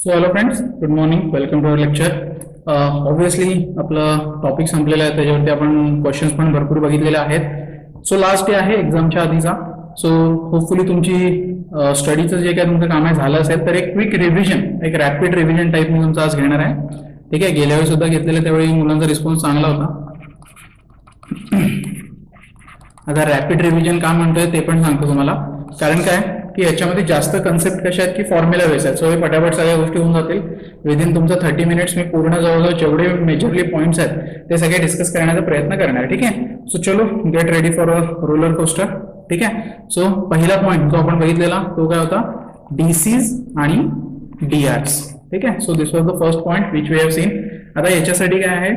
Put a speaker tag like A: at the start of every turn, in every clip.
A: So hello friends, good morning. Welcome to our lecture. Obviously आपलं topic संपलेला आहे, त्याच्यावरती आपण क्वेश्चन्स पण भरपूर बघितलेले आहेत. सो लास्ट डे आहे एक्झामच्या आधीचा. सो होपफुली तुमची स्टडीचं जे काय तुमचं काम आहे झालं असेल तर एक क्विक रिव्हिजन, एक रॅपिड रिव्हिजन टाईप मी तुमचं आज घेणार आहे. ठीक आहे, गेल्या वेळी सुद्धा घेतलेलं, त्यावेळी मुलांचा रिस्पॉन्स चांगला होता. आता रॅपिड रिव्हिजन का म्हणतोय ते पण सांगतो तुम्हाला. कारण काय की याच्यामध्ये जास्त कन्सेप्ट कशा आहेत की फॉर्म्युला बेस आहेत. सो हे पटापट सगळ्या गोष्टी होऊन जातील विदिन तुमचं 30 मिनिट्स. मी पूर्ण जवळजवळ जेवढे मेजरली पॉईंट्स आहेत ते सगळे डिस्कस करण्याचा प्रयत्न करणार. ठीक आहे, सो चलो get ready for a roller coaster. ठीक आहे, सो पहिला पॉईंट जो आपण बघितलेला तो काय होता, डीसीज आणि डीआर्स. ठीक आहे, so this was the first point which we have seen. आता याच्यासाठी काय आहे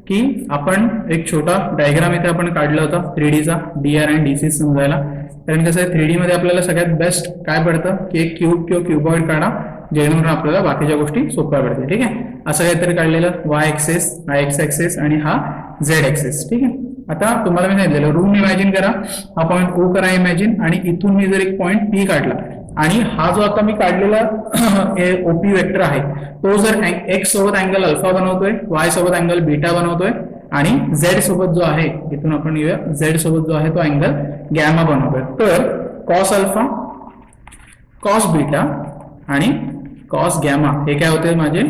A: की आपण एक छोटा डायग्राम इथे आपण काढला होता 3Dचा, डीआर आणि डीसी समजायला. कारण कसं आहे 3D मध्ये आपल्याला सगळ्यात बेस्ट काय पडतं की एक क्यूब किंवा क्यूबॉइड काढा, जेणेकरून आपल्याला बाकीच्या गोष्टी सोप्या पडतील. ठीक आहे, असं काहीतरी काढलेलं वाय एक्सेस, आय एक्स एक्सेस आणि हा झेड एक्सेस. ठीक आहे, आता तुम्हाला मी सांगितलेलं रूम इमॅजिन करा, हा पॉईंट ओ करा इमॅजिन, आणि इथून मी जर एक पॉईंट पी काढला आणि हा जो आता मी काढलेला ओपी वेक्टर आहे तो जर एक्स सोबत अँगल अल्फा बनवतोय, वाय सोबत अँगल बीटा बनवतोय आणि झेड सोबत जो आहे, इथून आपण येऊया, झेड सोबत जो आहे तो अँगल गॅमा बनवतोय, तर कॉस अल्फा, कॉस बीटा आणि कॉस गॅमा हे काय होते, माझे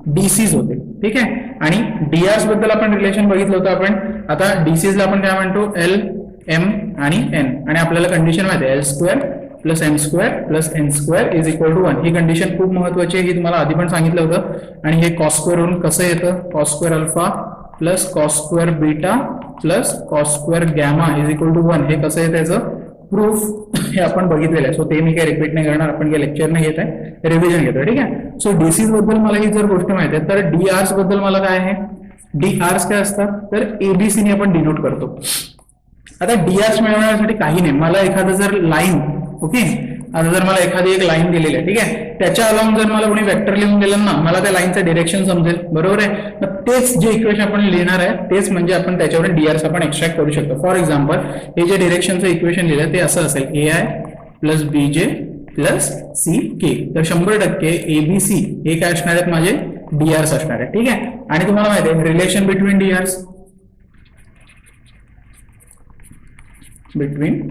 A: डीसीज होते. ठीक आहे, आणि डीआर्स बद्दल आपण रिलेशन बघितलं होतं आपण. आता डीसीज ला आपण काय म्हणतो, एल, एम आणि एन, आणि आपल्याला कंडिशन माहिती आहे L square plus M square plus N square is equal to 1. ही कंडिशन खूप महत्वाची आहे, ही तुम्हाला आधी पण सांगितलं होतं. आणि हे कॉस स्क्वेअर वरून कसं येतं, cos square alpha plus cos square beta plus cos square gamma is equal to 1. हे कसं आहे त्याचं प्रूफ हे आपण बघितलेलं आहे. सो ते मी काही रिपीट नाही करणार, आपण काही लेक्चर नाही घेत आहे, रिव्हिजन घेतोय. ठीक आहे, सो डीसीज बद्दल मला ही जर गोष्ट माहिती आहे तर डीआर्स बद्दल मला काय आहे, डीआर्स काय असतात तर एबीसी ने आपण डिनोट करतो. आता डीआर्स मिळवण्यासाठी काही नाही, मला एखादं जर लाईन, ओके, आता जर मला एखादी एक लाईन दिलेली आहे, ठीक आहे, त्याच्या अलॉंग जर मला कोणी वेक्टर लिहून दिलं ना, मला त्या लाईनचं डिरेक्शन समजेल, बरोबर आहे. मग तेच जे इक्वेशन आपण लिहिणार आहे तेच म्हणजे आपण त्याच्यावर डीआर्स आपण एक्स्ट्रॅक्ट करू शकतो. फॉर एक्झाम्पल हे जे डिरेक्शनचं इक्वेशन लिहिलं ते असं असेल, ए आय प्लस बीजे प्लस सी के. तर 100% एबीसी हे काय असणार आहेत, माझे डीआर्स असणार आहे. ठीक आहे, आणि तुम्हाला माहिती आहे रिलेशन बिटवीन डीआर्स, बिटवीन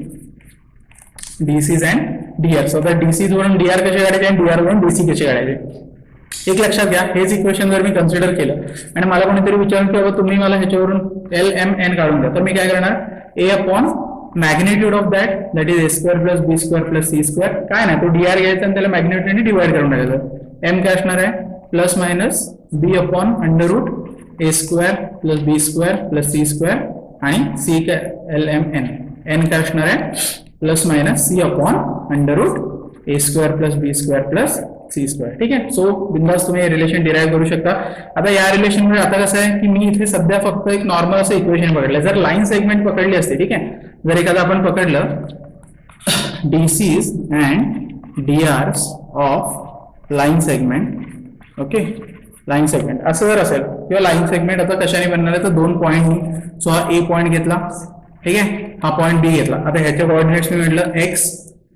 A: डीसीज अँड डीआर्स. आता डीसीज वरून डीआर कसे काढायचे आणि डीआर वरून डीसी कसे काढायचे, एक लक्षात घ्या. हेच इक्वेशन जर मी कन्सिडर केलं आणि मला कोणीतरी विचारलं की बाबा तुम्ही मला ह्याच्यावरून एल एम एन काढून द्या, तर मी काय करणार, a upon magnitude of that is a square plus b square plus c square. काय नाही, तो डीआर घ्यायचा आणि त्याला मॅग्निट्यूडने डिवाइड करून टाकायचं. एम काय असणार आहे, plus minus b upon under root a square plus b square plus c square, आणि सी काय एल एम एन. एन काय असणार आहे, plus minus c upon under root a square plus b square plus c square. ठीक आहे, so बिंदास तुम्ही हे रिलेशन डिराईव्ह करू शकता. आता या रिलेशन मध्ये आता कसं आहे की मी इथे सध्या फक्त एक नॉर्मल असं इक्वेशन पकडलं. जर लाईन सेगमेंट पकडली असते, ठीक आहे, जर एखादं आपण पकडलं DCs and DRs of line segment, okay, line segment असं जर असेल, किंवा लाईन सेगमेंट आता कशाने बनणार आहे तर दोन पॉईंट. सो हा ए पॉईंट घेतला, ठीक आहे, हा पॉईंट बी घेतला. आता ह्याच्या कोऑर्डिनेट्स मी म्हटलं एक्स,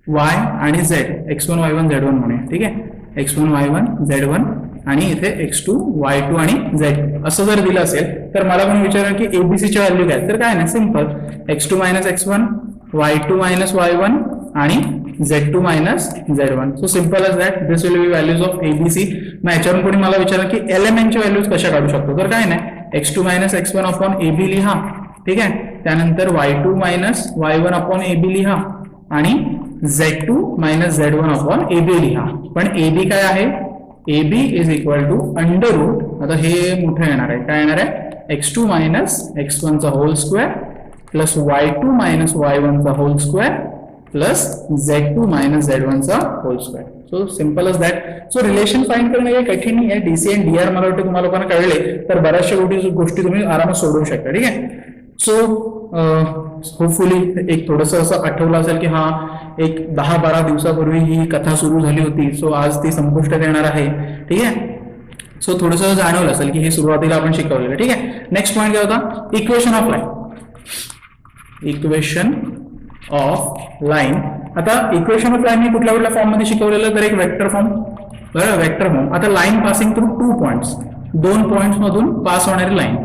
A: वाय आणि झेड, x1 y1 z1 म्हणूया. ठीक आहे, x1 y1 z1 आणि इथे x2 y2 आणि z असं जर दिलं असेल तर मला कोणी विचारलं की एबीसी ची व्हॅल्यू काय, तर काय नाही, simple x2 minus x1, y2 minus y1 आणि z2 minus z1. So simple as that, this will be values of ABC. मग याच्यावरून कोणी मला विचारलं की एलिमेंटची व्हॅल्यूज कशा काढू शकतो, तर काय नाही, x2 minus x1 upon AB लिहा, ठीक आहे, त्यानंतर y2 minus y1 upon AB लिहा आणि z2 minus z1 upon AB लिहा. पण एबी काय आहे, AB is equal to under root, आता हे मोठं येणार आहे, काय येणार आहे, x2 मायनस x1 चा whole square plus y2 minus y1 चा whole square plus z2 minus z1 चा whole square. So simple as that. So relation find करणे काही कठीण नाही आहे. डीसी अँड डीआर मला वाटतं तुम्हाला लोकांना कळले तर बऱ्याचशा गोष्टी तुम्ही आरामात सोडवू शकता. ठीक आहे, सो होपफुली एक थोडंसं असं आठवलं असेल की हा एक 10-12 दिवसापूर्वी ही कथा सुरू झाली होती, सो आज ती संपुष्टात येणार आहे. ठीक आहे, सो थोडंसं जाणवलं असेल की हे सुरुवातीला आपण शिकवलेलं. ठीक आहे, नेक्स्ट पॉईंट काय होता, equation of line. Equation of line. आता इक्वेशन ऑफ लाईन मी कुठल्या फॉर्म मध्ये शिकवलेलं तर एक वेक्टर फॉर्म, बरं, वेक्टर फॉर्म. आता line passing through 2 points, 2 points मधून पास होणारी लाईन.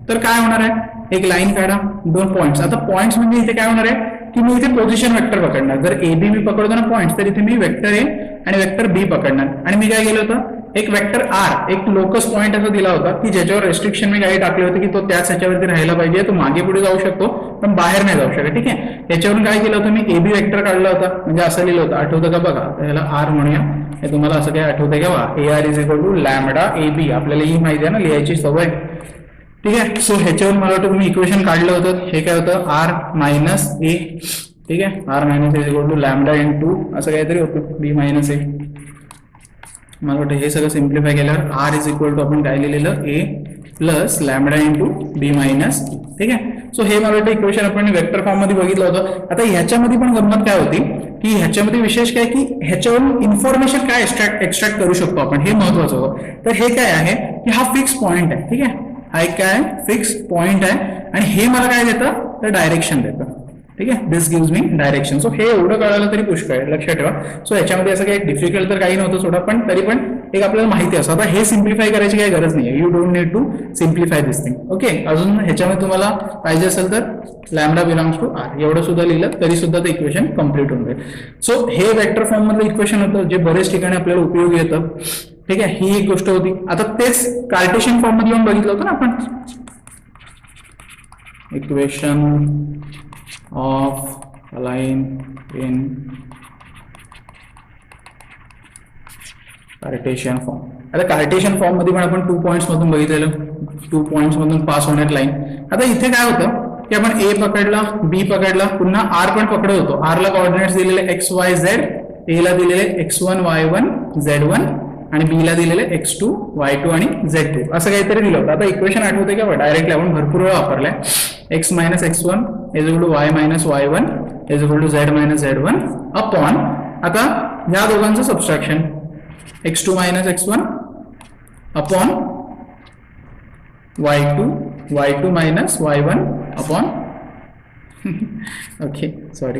A: तर काय होणार आहे, एक लाईन काढा, 2 पॉइंट्स. आता पॉइंट्स म्हणजे इथे काय होणार आहे की मी इथे पोझिशन वेक्टर पकडणार. जर ए बी मी पकडतो ना पॉइंट्स, तर इथे मी वेक्टर ए आणि वेक्टर बी पकडणार. आणि मी काय केलं होतं, एक वेक्टर आर, एक लोकस पॉइंट असा दिला होता की ज्याच्यावर रेस्ट्रिक्शन मी काही टाकले होते की तो त्याच ह्याच्यावरती राहायला पाहिजे, तो मागे पुढे जाऊ शकतो पण बाहेर नाही जाऊ शकत. ठीक आहे, याच्यावरून काय केलं होतं, मी ए बी वेक्टर काढला होता, म्हणजे असं लिहिलं होतं, आठवतं का बघा. याला आर म्हणूया. हे तुम्हाला असं काय आठवतंय का, A R is equal to lambda A B. आपल्याला ही माहिती आहे ना लिहायची सवय. ठीक आहे, सो ह्याच्यावर मला वाटतं तुम्ही इक्वेशन काढलं होतं. हे काय होतं, आर मायनस ए. ठीक आहे, R minus A is equal to lambda into असं काहीतरी होतं, बी मायनस ए. मला वाटतं हे सगळं सिम्प्लिफाय केल्यावर आर इज इक्वल टू आपण काय लिहिलेलं, ए प्लस लॅमडा इंटू बी मायनस. ठीक आहे, सो हे मला वाटतं इक्वेशन आपण वेक्टर फॉर्म मध्ये बघितलं होतं. आता ह्याच्यामध्ये पण गंमत काय होती की ह्याच्यामध्ये विशेष काय की ह्याच्यावरून इन्फॉर्मेशन काय एक्स्ट्रॅक्ट करू शकतो आपण, हे महत्वाचं होतं. तर हे काय आहे की हा फिक्स पॉइंट आहे. ठीक आहे, हा एक काय फिक्स पॉइंट आहे आणि हे मला काय देतं, तर डायरेक्शन देतं. ठीक आहे, दिस गिव्स मी डायरेक्शन. सो हे एवढं कळालं तरी पुष्कळ आहे, लक्षात ठेवा. सो याच्यामध्ये असं काही डिफिकल्ट तर काही नव्हतं सोडा, पण तरी पण एक आपल्याला माहिती असं. आता हे सिम्प्लिफाय करायची काही गरज नाही, you don't need to simplify this thing. Okay, अजून ह्याच्यामध्ये तुम्हाला पाहिजे असेल तर लॅमडा बिलॉंग्स टू आर एवढं सुद्धा लिहिलं तरी सुद्धा ते इक्वेशन कम्प्लीट होऊन जाईल. सो हे वेक्टर फॉर्म मधलं इक्वेशन होतं जे बरेच ठिकाणी आपल्याला उपयोगी येतं. ठीक आहे, ही एक गोष्ट होती. आता तेच कार्टेशियन फॉर्म मध्ये येऊन बघितलं होतं ना आपण, equation of line in cartesian form. आता कार्टेशियन फॉर्म मध्ये पण आपण 2 पॉइंट्स मधून बघितलेलं, 2 पॉइंट्स मधून पास होणार लाईन. आता इथे काय होतं की आपण ए पकडला, बी पकडला, पुन्हा आर पण पकडत होतो. आर ला कोऑर्डिनेट्स दिलेले एक्स वाय झेड, ए ला दिलेले x1 y1 z1 आणि बी ला दिलेले x2 y2 आणि z2 असं काहीतरी दिलं होतं. आता इक्वेशन आठवते का, डायरेक्टली आपण भरपूर वेळा वापरलाय. x minus x1 is equal to y minus y1 is equal to z minus z1 upon, आता या दोघांचं subtraction, x2 minus x1 upon y2 minus y1 upon okay sorry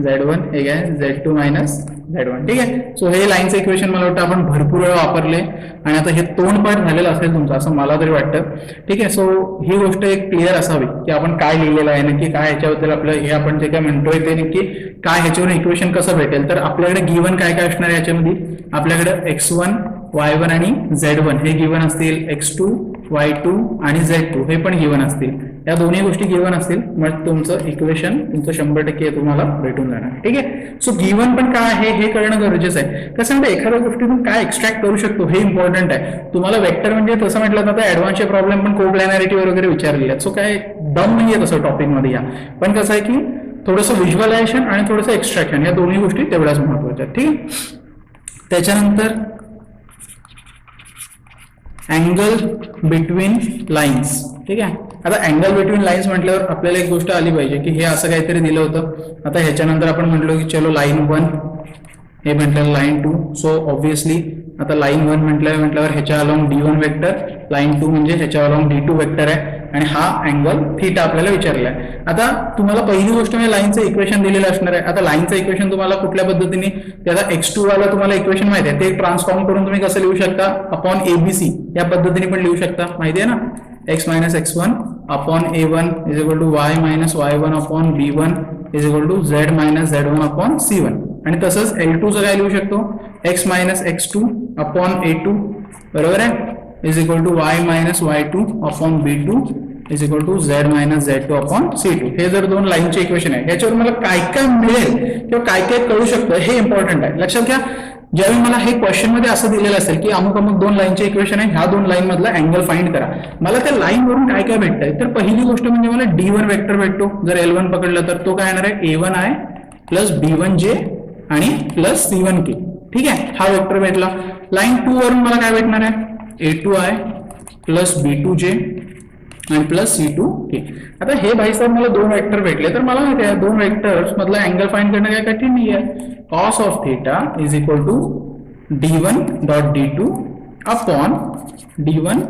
A: z1 हे काय z2 मायनस z1. ठीक आहे, so हे लाईनचं equation मला वाटतं आपण भरपूर वेळा वापरले आणि आता हे तोंडपाठ झालेलं असेल तुमचं असं मला तरी वाटतं. ठीक आहे, सो ही गोष्ट एक क्लिअर असावी की आपण काय लिहिलेलं आहे, नक्की काय ह्याच्याबद्दल आपलं हे आपण जे काय म्हणतोय ते नक्की काय, ह्याच्यावर इक्वेशन कसं भेटेल. तर आपल्याकडे गिवन काय काय असणार आहे याच्यामध्ये, आपल्याकडे x1 y1 आणि z1 हे गिवन असतील, x2 y2 आणि z2 हे पण गिवन असतील. या दोन्ही गोष्टी गिवन असतील मग तुमचं इक्वेशन तुमचं 100% तुम्हाला भेटून जाणार. ठीक आहे, सो गिवन पण काय आहे हे कळणं गरजेचं आहे. कसं म्हणजे एखाद्या गोष्टीतून काय एक्स्ट्रॅक्ट करू शकतो हे इम्पॉर्टंट आहे. तुम्हाला वेक्टर म्हणजे तसं म्हटलं तर ऍडव्हान्सचे प्रॉब्लेम पण कोप्लॅनॅरिटी वगैरे विचारलेले आहेत. सो काय दम नाहीये तसं टॉपिक मध्ये या, पण कसं आहे की थोडंसं व्हिज्युअलायझेशन आणि थोडंसं एक्स्ट्रॅक्शन या दोन्ही गोष्टी तेवढ्याच महत्वाच्या आहेत. ठीक आहे, त्याच्यानंतर अँगल बिटवीन लाईन्स. ठीक आहे, आता अँगल बिटवीन लाईन्स म्हटल्यावर आपल्याला एक गोष्ट आली पाहिजे की हे असं काहीतरी दिलं होतं. आता ह्याच्यानंतर आपण म्हटलो की चलो लाईन 1 हे म्हटलं लाईन 2. सो ऑब्व्हियसली आता लाईन 1 म्हटल्यावर ह्याच्या अलॉंग d1 वेक्टर, लाईन 2 म्हणजे ह्याच्या अलॉंग d2 वेक्टर आहे आणि हा अँगल थीटा आपल्याला विचारला आहे. आता तुम्हाला पहिली गोष्ट म्हणजे लाईनचं इक्वेशन दिलेलं असणार आहे. आता लाईनचं इक्वेशन तुम्हाला कुठल्या पद्धतीने, त्याला x2 वाला तुम्हाला इक्वेशन माहिती आहे, ते ट्रान्सफॉर्म करून तुम्ही कसं लिहू शकता, अपॉन एबीसी या पद्धतीने पण लिहू शकता, माहिती आहे ना. x minus x1 upon a1 is equal to y minus y1 upon b1 is equal to z minus z1 upon c1. आणि तसंच L2 चं काय लिहू शकतो, x minus x2 upon a2 बरोबर आहे is equal to y minus y2 upon b2 is equal to z minus z2 upon c2. हे जर दोन लाईनचे इक्वेशन आहे, याच्यावर मला काय काय मिळेल किंवा काय काय कळू शकतं हे इम्पॉर्टंट आहे. लक्षात घ्या, ज्यावेळी मला हे क्वेश्चन मध्ये असं दिलेलं असेल की अमुक अमुक 2 लाईनचे इक्वेशन आहे, ह्या 2 लाईन मधला अँगल फाइंड करा, मला त्या लाईन वरून काय काय भेटतंय. तर पहिली गोष्ट म्हणजे मला d1 वेक्टर भेटतो. जर L1 पकडलं तर तो काय येणार आहे, a1i प्लस b1j आणि प्लस c1k. ठीक आहे, हा वेक्टर भेटला. लाईन 2 वरून मला काय भेटणार आहे, a2i प्लस b2j आणि प्लस c2k. आता हे भाई साहेब मला 2 वेक्टर भेटले, तर मला माहिती आहे 2 वेक्टर्स मधला अँगल फाइंड करणं काय कठीण नाही आहे. cos of theta is equal to d1 dot d2 upon d1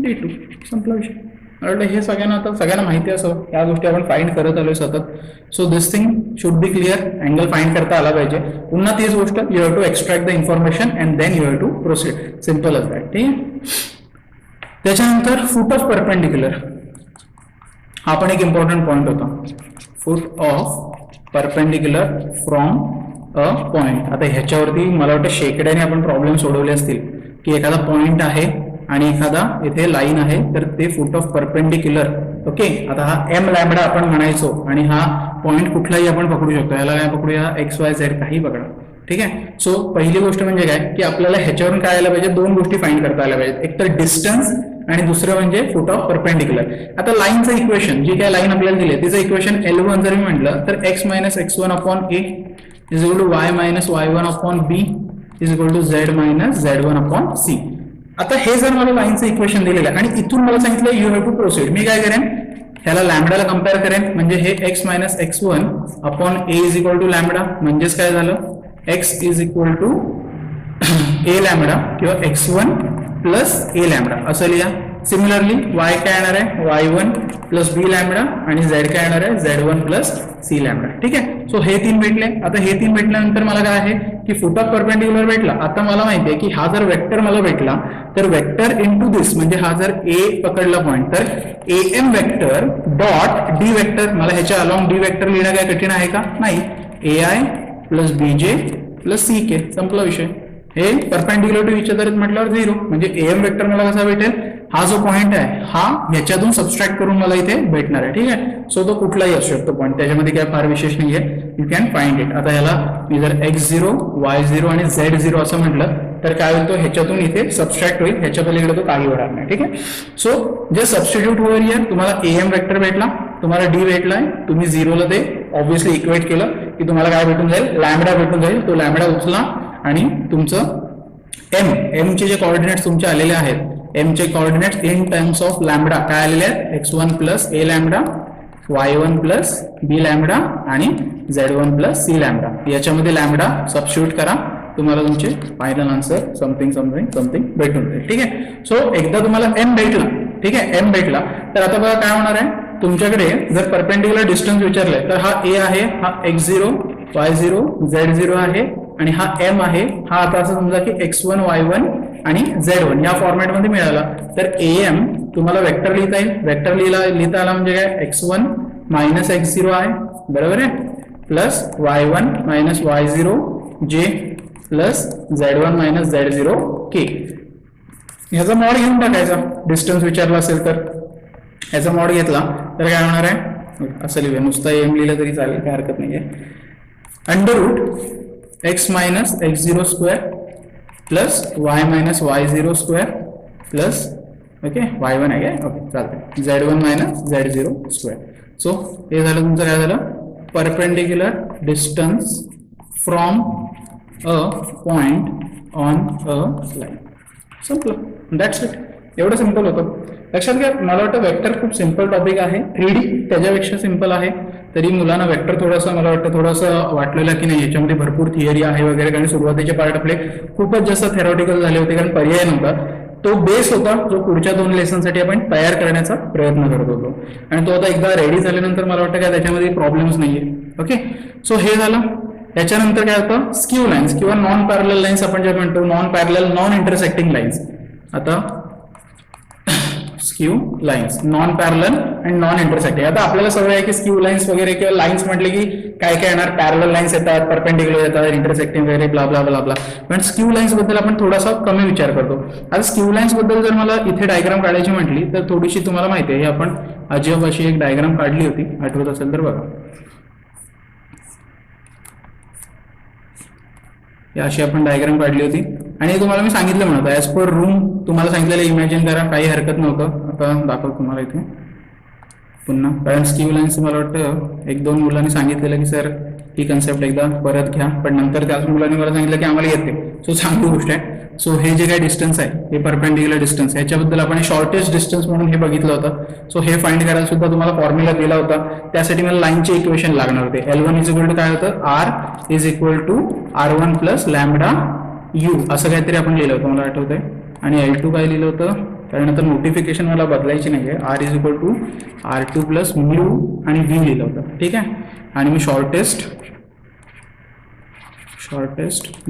A: d2. संपला विषय. मला हे सगळ्यांना माहिती असं या गोष्टी आपण फाइंड करत आलोय सतत. So this thing should be clear. Angle find करता आला पाहिजे. पुन्हा तीच गोष्ट, you have to extract the information and then you have to proceed. Simple as that. ठीक आहे. त्याच्यानंतर फूट ऑफ परपेंडिक्युलर हा पण एक इम्पॉर्टंट पॉईंट होता. फूट of perpendicular from a point. आता ह्याच्यावरती मला वाटतं शेकड्याने आपण प्रॉब्लेम सोडवले असतील की एखादा पॉइंट आहे आणि एखादा इथे लाईन आहे तर ते फूट ऑफ परपेंडिक्युलर. ओके. आता हा एम लॅम्बडा आपण म्हणायचो आणि हा पॉइंट कुठलाही आपण पकडू शकतो. याला काय पकडूया, एक्स वाय झेड काही पकडा. ठीक आहे. सो पहिली गोष्ट म्हणजे काय की आपल्याला ह्याच्यावरून काय आलं पाहिजे, दोन गोष्टी फाइंड करता आल्या पाहिजेत. एक तर डिस्टन्स आणि दुसरं म्हणजे फूट ऑफ परपेंडिक्युलर. आता लाईनचं इक्वेशन, जी काय लाईन आपल्याला दिली तिचं इक्वेशन L1 जरी म्हटलं तर x minus x1 upon a is equal to y minus y1 upon b is equal to z minus z1 upon c. आता हे जर मला लाईनचं इक्वेशन दिलेलं आहे आणि इथून मला सांगितलं यू हॅव टू प्रोसीड, मी काय करेन, ह्याला लॅम्बडाला कम्पेअर करेन. म्हणजे हे x minus x1 upon a is equal to lambda. म्हणजेच काय झालं, x is equal to a lambda किंवा x1 प्लस a लॅम्बडा असं लिहा. सिमिलरली y काय येणार आहे, y1 प्लस b लॅम्बडा आणि z काय येणार आहे, z1 प्लस c लॅम्बडा. ठीक आहे. सो हे तीन भेटले. आता हे तीन भेटल्यानंतर मला काय आहे की फूट ऑफ परपेंडिक्युलर भेटला. आता मला माहिती आहे की हा जर वेक्टर मला भेटला तर वेक्टर इंटू दिस, म्हणजे हा जर a पकडला पॉइंट तर am vector dot d vector. मला ह्याच्या अलॉंग d वेक्टर लिहिणं काय कठीण आहे का, नाही. ai plus bj plus ck, संपला विषय. हे परपेंडिक्युलर टू इच अदर म्हटल्यावर 0, म्हणजे am वेक्टर मला कसा भेटेल, हा जो पॉइंट आहे हा ह्याच्यातून सबस्ट्रॅक्ट करून मला इथे भेटणार आहे. ठीक आहे. सो तो कुठलाही असू शकतो पॉइंट, त्याच्यामध्ये काय फार विशेष नाहीये. You can find it. आता ह्याला मी जर x0 y0 आणि z0 असं म्हटलं तर काय होतं, ह्याच्यातून इथे सबस्ट्रॅक्ट होईल, ह्याच्या पलीकडे तो काही होणार नाही. ठीक आहे. सो जे सबस्टिट्यूट ओव्हर हियर, तुम्हाला am वेक्टर भेटला, तुम्हाला d भेटलाय, तुम्ही 0 ला ते ऑब्व्हियसली इक्वेट केलं की तुम्हाला काय भेटून जाईल, लॅम्बडा भेटून जाईल. तो लॅम्बडा उचला आणि तुमचं m चे जे कोऑर्डिनेट्स तुमचे आलेले आहेत, m चे coordinates in terms of lambda काय आलेले आहेत, x1 plus a lambda, y1 plus b lambda आणि z1 प्लस c लॅम्बडा. याच्यामध्ये लॅम्बडा सबस्टिट्यूट करा, तुम्हाला तुमचे final answer something something something भेटून जाईल. ठीक आहे. सो एकदा तुम्हाला m भेटला, ठीक आहे, m भेटला तर आता बघा काय होणार आहे, तुमच्याकडे जर परपेंडिक्युलर डिस्टन्स विचारलंय तर हा a आहे, हा x0 y0 z0 आहे आणि हा m आहे. हा आता असं समजा की x1 y1 आणि z1 या फॉर्मॅटमध्ये मिळाला तर am तुम्हाला वेक्टर लिहिता येईल. वेक्टर लिहिता आला म्हणजे काय, x1 मायनस x0 आहे, बरोबर आहे, plus y1 minus y0 j plus z1 minus z0 k. ह्याचा मॉड घेऊन टाकायचा, डिस्टन्स विचारला असेल तर ह्याचा मॉड घेतला तर काय होणार आहे, असं लिहूया, नुसता am लिहिलं तरी चालेल, काय हरकत नाहीये. Under root x minus x0 square plus y minus y0 square plus okay y1 आहे काय, ओके चालतंय, z1 minus z0 square. So हे झालं तुमचं, काय झालं, perpendicular distance from a point on a line. संपलं, दॅट्स इट. एवढं सिंपल होतं. लक्षात घ्या, मला वाटतं वेक्टर खूप सिंपल टॉपिक आहे. 3D त्याच्यापेक्षा सिंपल आहे, तरी मुलांना वेक्टर थोडंसं मला वाटतं थोडंसं वाटलेलं की नाही याच्यामध्ये भरपूर थिअरी आहे वगैरे, कारण सुरुवातीचे पार्ट आपले खूपच जास्त थेरॉटिकल झाले होते, कारण पर्याय नव्हता. तो बेस होता जो पुढच्या 2 लेसनसाठी आपण तयार करण्याचा प्रयत्न करत होतो आणि तो आता एकदा रेडी झाल्यानंतर मला वाटतं काय त्याच्यामध्ये प्रॉब्लेम्स नाहीये. ओके. सो हे झालं. त्याच्यानंतर काय होतं, स्क्यू लाईन्स किंवा नॉन पॅरलल लाईन्स आपण जे म्हणतो, non parallel non intersecting lines. आता skew lines, non parallel and non intersecting. आता आपल्याला सवय आहे की स्क्यू लाईन्स वगैरे किंवा लाईन्स म्हटले की काय काय येणार, पॅरलल लाईन्स येतात, परपेंडिक्युलर येतात, इंटरसेक्टिंग वगैरे ब्ला ब्ला ब्ला ब्ला. पण स्क्यू लाईन्स बद्दल आपण थोडासा कमी विचार करतो. आता स्क्यू लाईन्स बद्दल जर मला इथे डायग्राम काढायची म्हटली तर थोडीशी तुम्हाला माहिती आहे, आपण अजिबात अशी एक डायग्राम काढली होती, आठवत असेल तर बघा. अशी आपण डायग्राम काढली होती आणि तुम्हाला मी सांगितलं म्हणतो ॲज पर रूम तुम्हाला सांगितलेलं इमॅजिन करा, काही हरकत नव्हतं. आता दाखवतो तुम्हाला इथे पुन्हा, कारण स्क्यू लाईन्स मला वाटतं 1-2 मुलांनी सांगितलेलं की सर ही कन्सेप्ट एकदा परत घ्या, पण नंतर त्याच मुलांनी मला सांगितलं की आम्हाला येते. सो चांगली गोष्ट आहे. सो हे जे काही डिस्टन्स आहे, हे परपेंडिक्युलर डिस्टन्स, ह्याच्याबद्दल आपण शॉर्टेस्ट डिस्टन्स म्हणून हे बघितलं होतं. सो हे फाइंड करायला सुद्धा तुम्हाला फॉर्म्युला दिला होता. त्यासाठी मला लाईनचे इक्वेशन लागणार होते. L1 इज इक्वल टू काय होतं, R is equal to R1 plus lambda U असं काहीतरी आपण लिहिलं होतं, मला आठवतंय. आणि L2 काय लिहिलं होतं, कारण आता नोटिफिकेशन मला बदलायची नाही आहे. R is equal to R2 plus mu आणि व्ही लिहिलं होतं. ठीक आहे. आणि मी शॉर्टेस्ट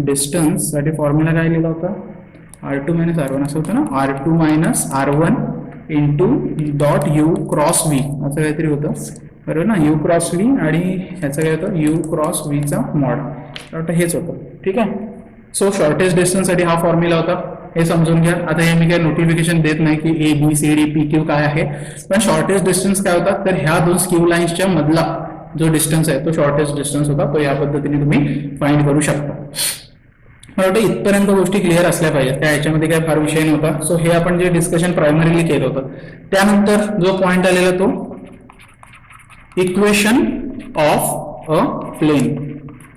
A: डिस्टन्ससाठी फॉर्म्युला काय लिहिला होता, R2 मायनस R1 असं होतं ना, R2 minus R1 into dot U cross V असं काहीतरी होतं, बरोबर ना. यू क्रॉस व्ही आणि ह्याचं काय होतं, यू क्रॉस व्हीचा मॉड, वाटतं हेच होतं. ठीक आहे. सो शॉर्टेस्ट डिस्टन्ससाठी हा फॉर्म्युला होता, हे समजून घ्या. आता हे मी काय नोटिफिकेशन देत नाही की ABCD काय आहे, पण शॉर्टेस्ट डिस्टन्स काय होता, तर ह्या दोन स्क्यू लाईन्सच्या मधला जो डिस्टन्स आहे तो शॉर्टेस्ट डिस्टन्स होता. तो या पद्धतीने तुम्ही फाइंड करू शकता. मला वाटतं इथपर्यंत गोष्टी क्लिअर असल्या पाहिजेत, त्या याच्यामध्ये काय फार विषय नव्हता. सो हे आपण जे डिस्कशन प्रायमरीली केलं होतं, त्यानंतर जो पॉइंट आलेला तो इक्वेशन ऑफ अ प्लेन.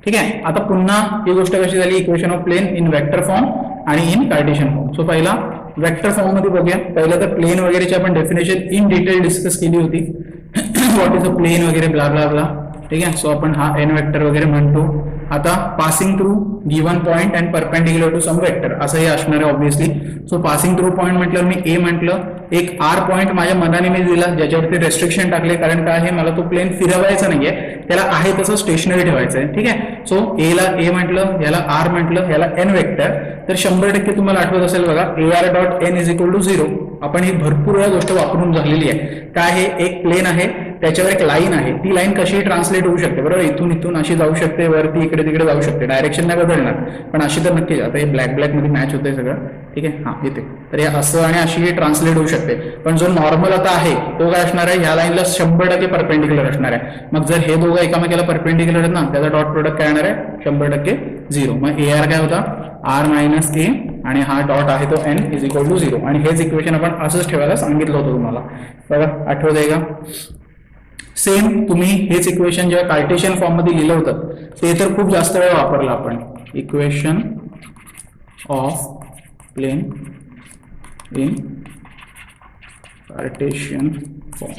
A: ठीक आहे. आता पुन्हा ही गोष्ट कशी झाली, equation of plane in vector form आणि इन कार्टेशियन फॉर्म. सो पहिला वेक्टर फॉर्म मध्ये बघूया. पहिलं तर प्लेन वगैरेची आपण डेफिनेशन इन डिटेल डिस्कस केली होती. व्हॉट इज अ प्लेन वगैरे ब्ला ब्ला ब्ला. ठीक आहे. सो आपण हा एन वेक्टर वगैरे म्हणतो. आता passing through given point and perpendicular to some vector असं हे असणार आहे obviously. So passing through point म्हटल्यावर मी ए म्हटलं, एक आर पॉइंट माझ्या मनाने मी दिला ज्याच्यावरती रेस्ट्रिक्शन टाकले, कारण काय आहे, मला तो प्लेन फिरवायचा नाहीये, त्याला आहे तसं स्टेशनरी ठेवायचं आहे. ठीक आहे. सो एला ए म्हटलं, याला आर म्हटलं, याला एन वेक्टर. तर 100% तुम्हाला आठवत असेल बघा, AR dot N is equal to 0. आपण ही भरपूर वेळा गोष्ट वापरून झालेली आहे. काय आहे, एक प्लेन आहे, त्याच्यावर एक लाईन आहे, ती लाईन कशी ट्रान्सलेट होऊ शकते, बरोबर. इथून अशी जाऊ शकते, वरती इकडे तिकडे जाऊ शकते, डायरेक्शन नाही बदलणार, पण अशी तर नक्की. आता हे ब्लॅक मध्ये मॅच होतंय सगळं. ठीक आहे. हा इथे तर हे असं आणि अशी ट्रान्सलेट होऊ शकते. पण जो नॉर्मल आता आहे तो काय असणार आहे, ह्या लाईनला 100% परपेंडिक्युलर असणार आहे. मग जर हे दोघं एकामेकाला परपेंडिक्युलर आहेत ना, त्याचा डॉट प्रोडक्ट काय येणार आहे, 100% 0. मग AR काय होता, R मायनस ए आणि हा डॉट आहे तो N इज इक्वल टू 0. आणि हेच इक्वेशन आपण असंच ठेवायला सांगितलं होतं तुम्हाला, बघा आठवत आहे का. सेम तुम्ही हेच इक्वेशन जेव्हा कार्टेशियन फॉर्म मध्ये लिहिलं होतं ते तर खूप जास्त वेळ वापरलं आपण. Equation of plane in cartesian form.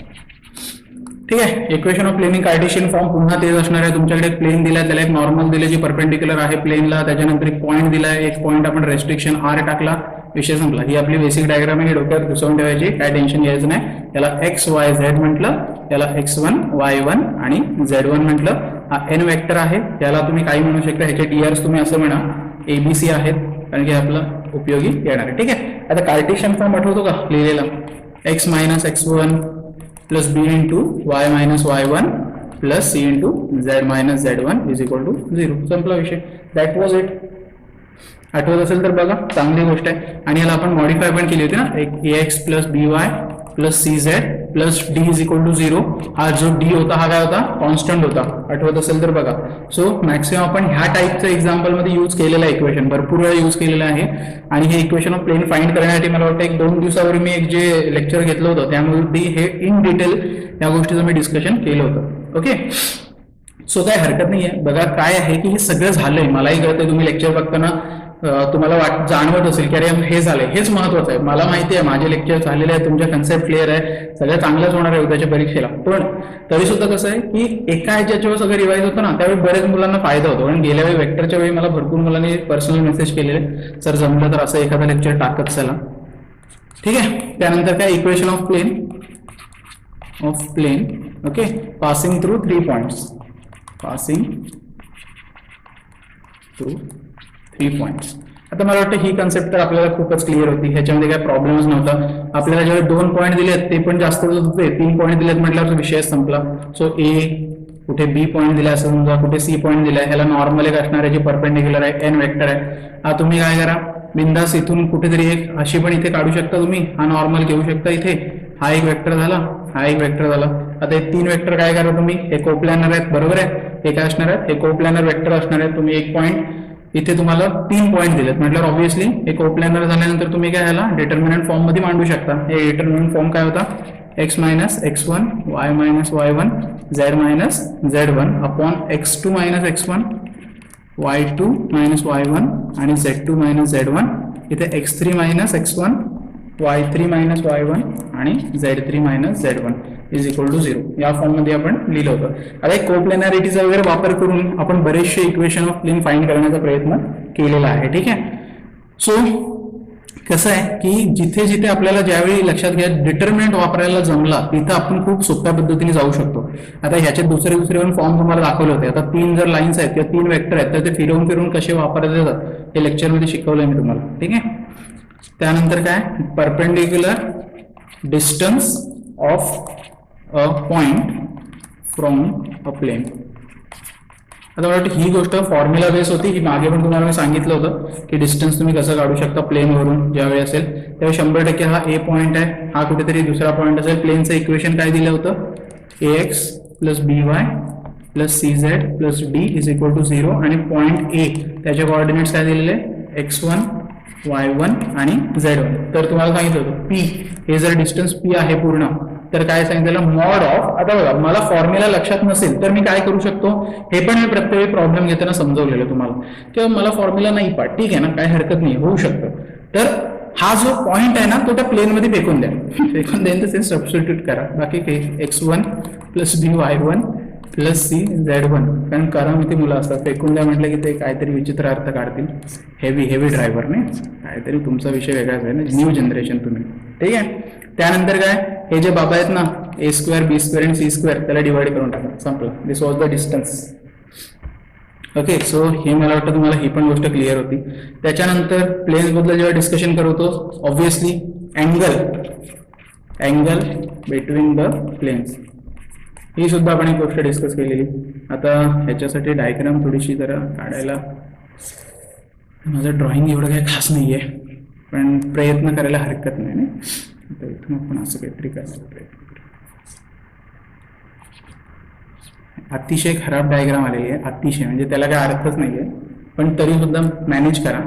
A: ठीक आहे. Equation of plane in cartesian form पुन्हा तेच असणार आहे. तुमच्याकडे एक प्लेन दिलाय, त्याला एक नॉर्मल दिले जी परपेंडिक्युलर आहे प्लेनला, त्याच्यानंतर एक पॉईंट दिलाय, एक पॉईंट आपण रेस्ट्रिक्शन R टाकला, विषय संपला. ही आपली बेसिक डायग्राम आहे, डोक्यात घुसवून ठेवायची, काय टेन्शन घ्यायचं नाही. याला XYZ म्हटलं, याला X1 Y1 आणि Z1 म्हटलं. हा N वेक्टर आहे, याला तुम्ही काही म्हणू शकता, ह्याचे DRs तुम्ही असं म्हणा ABC आहेत, कारण की आपला उपयोगी येणार आहे. ठीक आहे. आता कार्टेशियन फॉर्म आठवतो का लिहिलेला, X minus X1 plus B into Y minus Y1 plus C into Z minus Z1 is equal to 0. संपला विषय. That was it. आठवत असेल तर बघा, चांगली गोष्ट आहे. आणि याला आपण मॉडिफाय पण केली होती ना, एक AX plus BY plus CZ plus D is equal to 0. हा जो D होता हा काय होता, कॉन्स्टंट होता, आठवत असेल तर बघा. सो मॅक्सिमम आपण ह्या टाईपचं एक्झाम्पल मध्ये यूज केलेलं आहे, इक्वेशन भरपूर वेळा यूज केलेलं आहे. आणि हे इक्वेशन ऑफ प्लेन फाइंड करण्यासाठी मला वाटतं 1-2 दिवसावर मी एक जे लेक्चर घेतलं होतं त्यामध्ये हे इन डिटेल या गोष्टीचं मी डिस्कशन केलं होतं. ओके. सो काय हरकत नाही आहे. बघा काय आहे की हे सगळं झालंय, मलाही कळतंय, तुम्ही लेक्चर बघताना तुम्हाला जाणवत असेल की अरे हे झालंय, हेच महत्वाचं आहे. मला माहिती आहे माझे लेक्चर झालेले आहे, तुमच्या कन्सेप्ट क्लिअर आहे, सगळं चांगलंच होणार आहे उद्याच्या परीक्षेला. पण तरी सुद्धा कसं आहे की एका ह्याच्यावर सगळं रिवाइज होतं ना, त्यावेळी बरेच मुलांना फायदा होतो. कारण गेल्या वेळी वेक्टरच्या वेळी मला भरपूर मुलांनी पर्सनल मेसेज केलेले, सर जमलं तर असं एखादा लेक्चर टाकत चला. ठीक आहे. त्यानंतर काय, equation of plane okay, passing through 3 points, passing through 3 points. आता मला वाटतं ही कन्सेप्ट तर आपल्याला खूपच क्लिअर होती, ह्याच्यामध्ये काय प्रॉब्लेमच नव्हता. आपल्याला जेव्हा 2 पॉईंट दिलेत ते पण जास्त होते, 3 पॉईंट दिलेत म्हटल्यावर विषय संपला. सो ए कुठे B पॉईंट दिला असं समजा, कुठे C पॉईंट दिलाय, ह्याला नॉर्मल एक असणार आहे जे परपेंडिक्युलर आहे, N वेक्टर आहे. हा तुम्ही काय करा, बिंदास इथून कुठेतरी एक अशी पण इथे काढू शकता तुम्ही, हा नॉर्मल घेऊ शकता इथे, हा एक वेक्टर झाला, हा एक वेक्टर झाला. आता हे 3 वेक्टर काय करा तुम्ही, हे कोप्लॅनर आहेत, बरोबर आहे, हे काय असणार आहेत, हे कोप्लॅनर वेक्टर असणार आहेत. तुम्ही एक पॉईंट इथे तुम्हाला 3 पॉईंट दिलेत म्हटल्यावर ऑब्व्हियसली हे कोप्लॅनर झाल्यानंतर तुम्ही काय ह्याला डिटर्मिनंट फॉर्म मध्ये मांडू शकता. हे डिटर्मिनंट फॉर्म काय होता, x minus x1 y minus y1 z minus z1 upon x2 minus x1 y2 minus y1 आणि z2 मायनस z1. इथे x3 minus x1 y3 minus y1 आणि z3 minus z1 is equal to 0. या form मध्ये आपण लिहिलं होतं. आता एक कोप्लॅनॅरिटीचा वगैरे वापर करून आपण बरेचसे इक्वेशन ऑफ प्लेन फाइंड करण्याचा प्रयत्न केलेला आहे. ठीक आहे. सो कसं आहे की जिथे जिथे आपल्याला ज्यावेळी लक्षात घ्या डिटर्मिनंट वापरायला जमला तिथं आपण खूप सोप्या पद्धतीने जाऊ शकतो. आता ह्याच्यात दुसरे पण फॉर्म तुम्हाला दाखवले होते. आता 3 जर लाईन्स आहेत किंवा 3 वेक्टर आहेत तर ते फिरवून फिरवून कसे वापरले जातात हे लेक्चरमध्ये शिकवलंय मी तुम्हाला. ठीक आहे. त्यानंतर काय perpendicular distance of a point from a plane. आता मला वाटतं ही गोष्ट फॉर्म्युला बेस होती. ही मागे पण तुम्हाला मी सांगितलं होतं की डिस्टन्स तुम्ही कसं काढू शकता प्लेनवरून ज्यावेळी असेल त्यावेळी 100% हा ए पॉईंट आहे, हा कुठेतरी दुसरा पॉईंट असेल. प्लेनचं इक्वेशन काय दिलं होतं ax plus by plus cz plus d is equal to 0 आणि पॉईंट ए त्याचे कोऑर्डिनेट्स काय दिलेले x1 y1 आणि z1. तर तुम्हाला सांगितलं होतं p हे जर डिस्टन्स p आहे पूर्ण तर काय सांगितलं मॉड ऑफ. आता बघा मला फॉर्म्युला लक्षात नसेल तर मी काय करू शकतो हे पण मी प्रत्येक प्रॉब्लेम घेताना समजवलेलं तुम्हाला किंवा मला फॉर्म्युला नाही पाठ ठीक आहे ना काही हरकत नाही होऊ शकतं. तर हा जो पॉइंट आहे ना तो त्या प्लेन मध्ये फेकून द्या. फेकून द्या तर सबस्टिट्यूट करा. बाकी काही x1 plus b y1 plus c z1 कारण करामती मुलं असतात फेकून द्या म्हटलं की ते काहीतरी विचित्र अर्थ काढतील. हेवी ड्रायव्हरने काहीतरी तुमचा विषय वेगळाच आहे ना न्यू जनरेशन तुम्ही. ठीक आहे. त्यानंतर काय हे जे बाबा आहेत ना a स्क्वेअर b स्क्वेअर आणि c स्क्वेअर त्याला डिवाइड करून टाका संपलं. This was the distance. Okay. So हे मला वाटतं तुम्हाला ही पण गोष्ट क्लिअर होती. त्याच्यानंतर प्लेन्स बद्दल जेव्हा डिस्कशन करतो obviously angle between the planes ही सुद्धा आपण एक गोष्ट डिस्कस केलेली. आता ह्याच्यासाठी डायग्राम थोडीशी जरा काढायला माझं ड्रॉइंग एवढं काही खास नाही आहे पण प्रयत्न करायला हरकत नाही ना. आता इथून आपण असं काहीतरी करायला प्रयत्न करू. अतिशय खराब डायग्राम आलेली आहे अतिशय म्हणजे त्याला काही अर्थच नाही आहे पण तरी सुद्धा मॅनेज करा.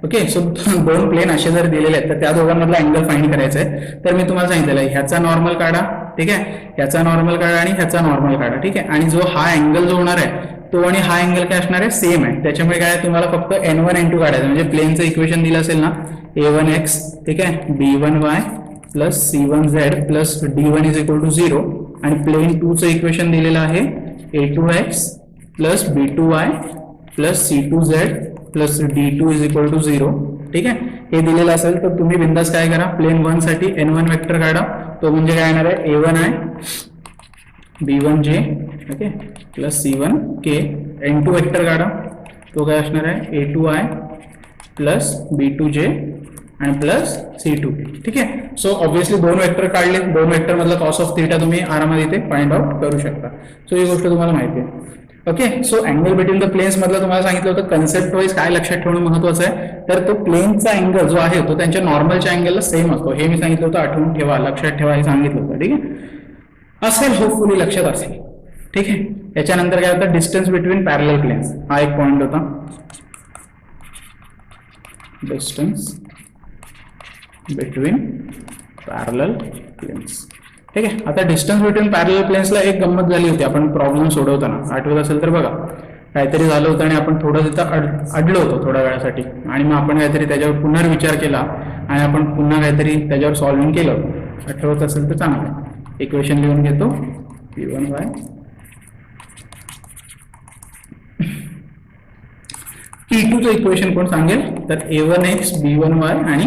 A: ओके. सो 2 प्लेन असे जर दिलेले आहेत तर त्या दोघांमधला अँगल फाइंड करायचा आहे. तर मी तुम्हाला सांगितलेलं आहे ह्याचा नॉर्मल काढा ठीक आहे ह्याचा नॉर्मल काढा आणि ह्याचा नॉर्मल काढा. ठीक आहे. आणि जो हा अँगल जो होणार आहे तो आणि हा अँगल काय असणार आहे सेम आहे. त्याच्यामुळे काय तुम्हाला फक्त n1 n2 काढायचं म्हणजे प्लेनचं इक्वेशन दिलं असेल ना a1x ठीक आहे b1y plus c1z plus d1 is equal to 0 आणि प्लेन 2चं इक्वेशन दिलेलं आहे a2x plus b2y plus c2z plus d2 is equal to 0. ठीक आहे. हे दिलेलं असेल तर तुम्ही बिंदास काय करा प्लेन 1 साठी n1 वेक्टर काढा. तो म्हणजे काय येणार आहे a1i b1j okay plus c1k. n2 vector काढा तो काय असणार आहे a2i प्लस b2j आणि प्लस c2. ठीक आहे. सो ऑब्व्हियसली 2 वेक्टर काढले 2 वेक्टर मधला कॉस ऑफ थीटा तुम्ही आरामात इथे फाइंड आउट करू शकता. सो ही गोष्ट तुम्हाला माहिती आहे. Okay. So angle between the planes मधलं तुम्हाला सांगितलं होतं कन्सेप्ट वाईज काय लक्षात ठेवणं महत्वाचं आहे तर तो प्लेनचा अँगल जो आहे तो त्यांच्या नॉर्मलच्या अँगलला सेम असतो. हे मी सांगितलं होतं आठवून ठेवा लक्षात ठेवा हे सांगितलं होतं. ठीक आहे. असेल होपफुली लक्षात असेल. ठीक आहे. याच्यानंतर काय होतं डिस्टन्स बिटवीन पॅरलल प्लेन्स हा एक पॉइंट होता. Distance between parallel planes. ठीक आहे. आता डिस्टन्स बिटवीन पॅरलल प्लेन्सला एक गंमत झाली होती आपण प्रॉब्लेम सोडवताना आठवत असेल तर बघा काहीतरी झालं होतं आणि आपण थोडं तिथं अडलो होतो थोड्या वेळासाठी आणि मग आपण काहीतरी त्याच्यावर पुनर्विचार केला आणि आपण पुन्हा काहीतरी त्याच्यावर सॉल्व्हिंग केलं होतं. आठवत असेल तर चांगलं. इक्वेशन लिहून घेतो p1y p2चं इक्वेशन कोण सांगेल तर a1x b1y आणि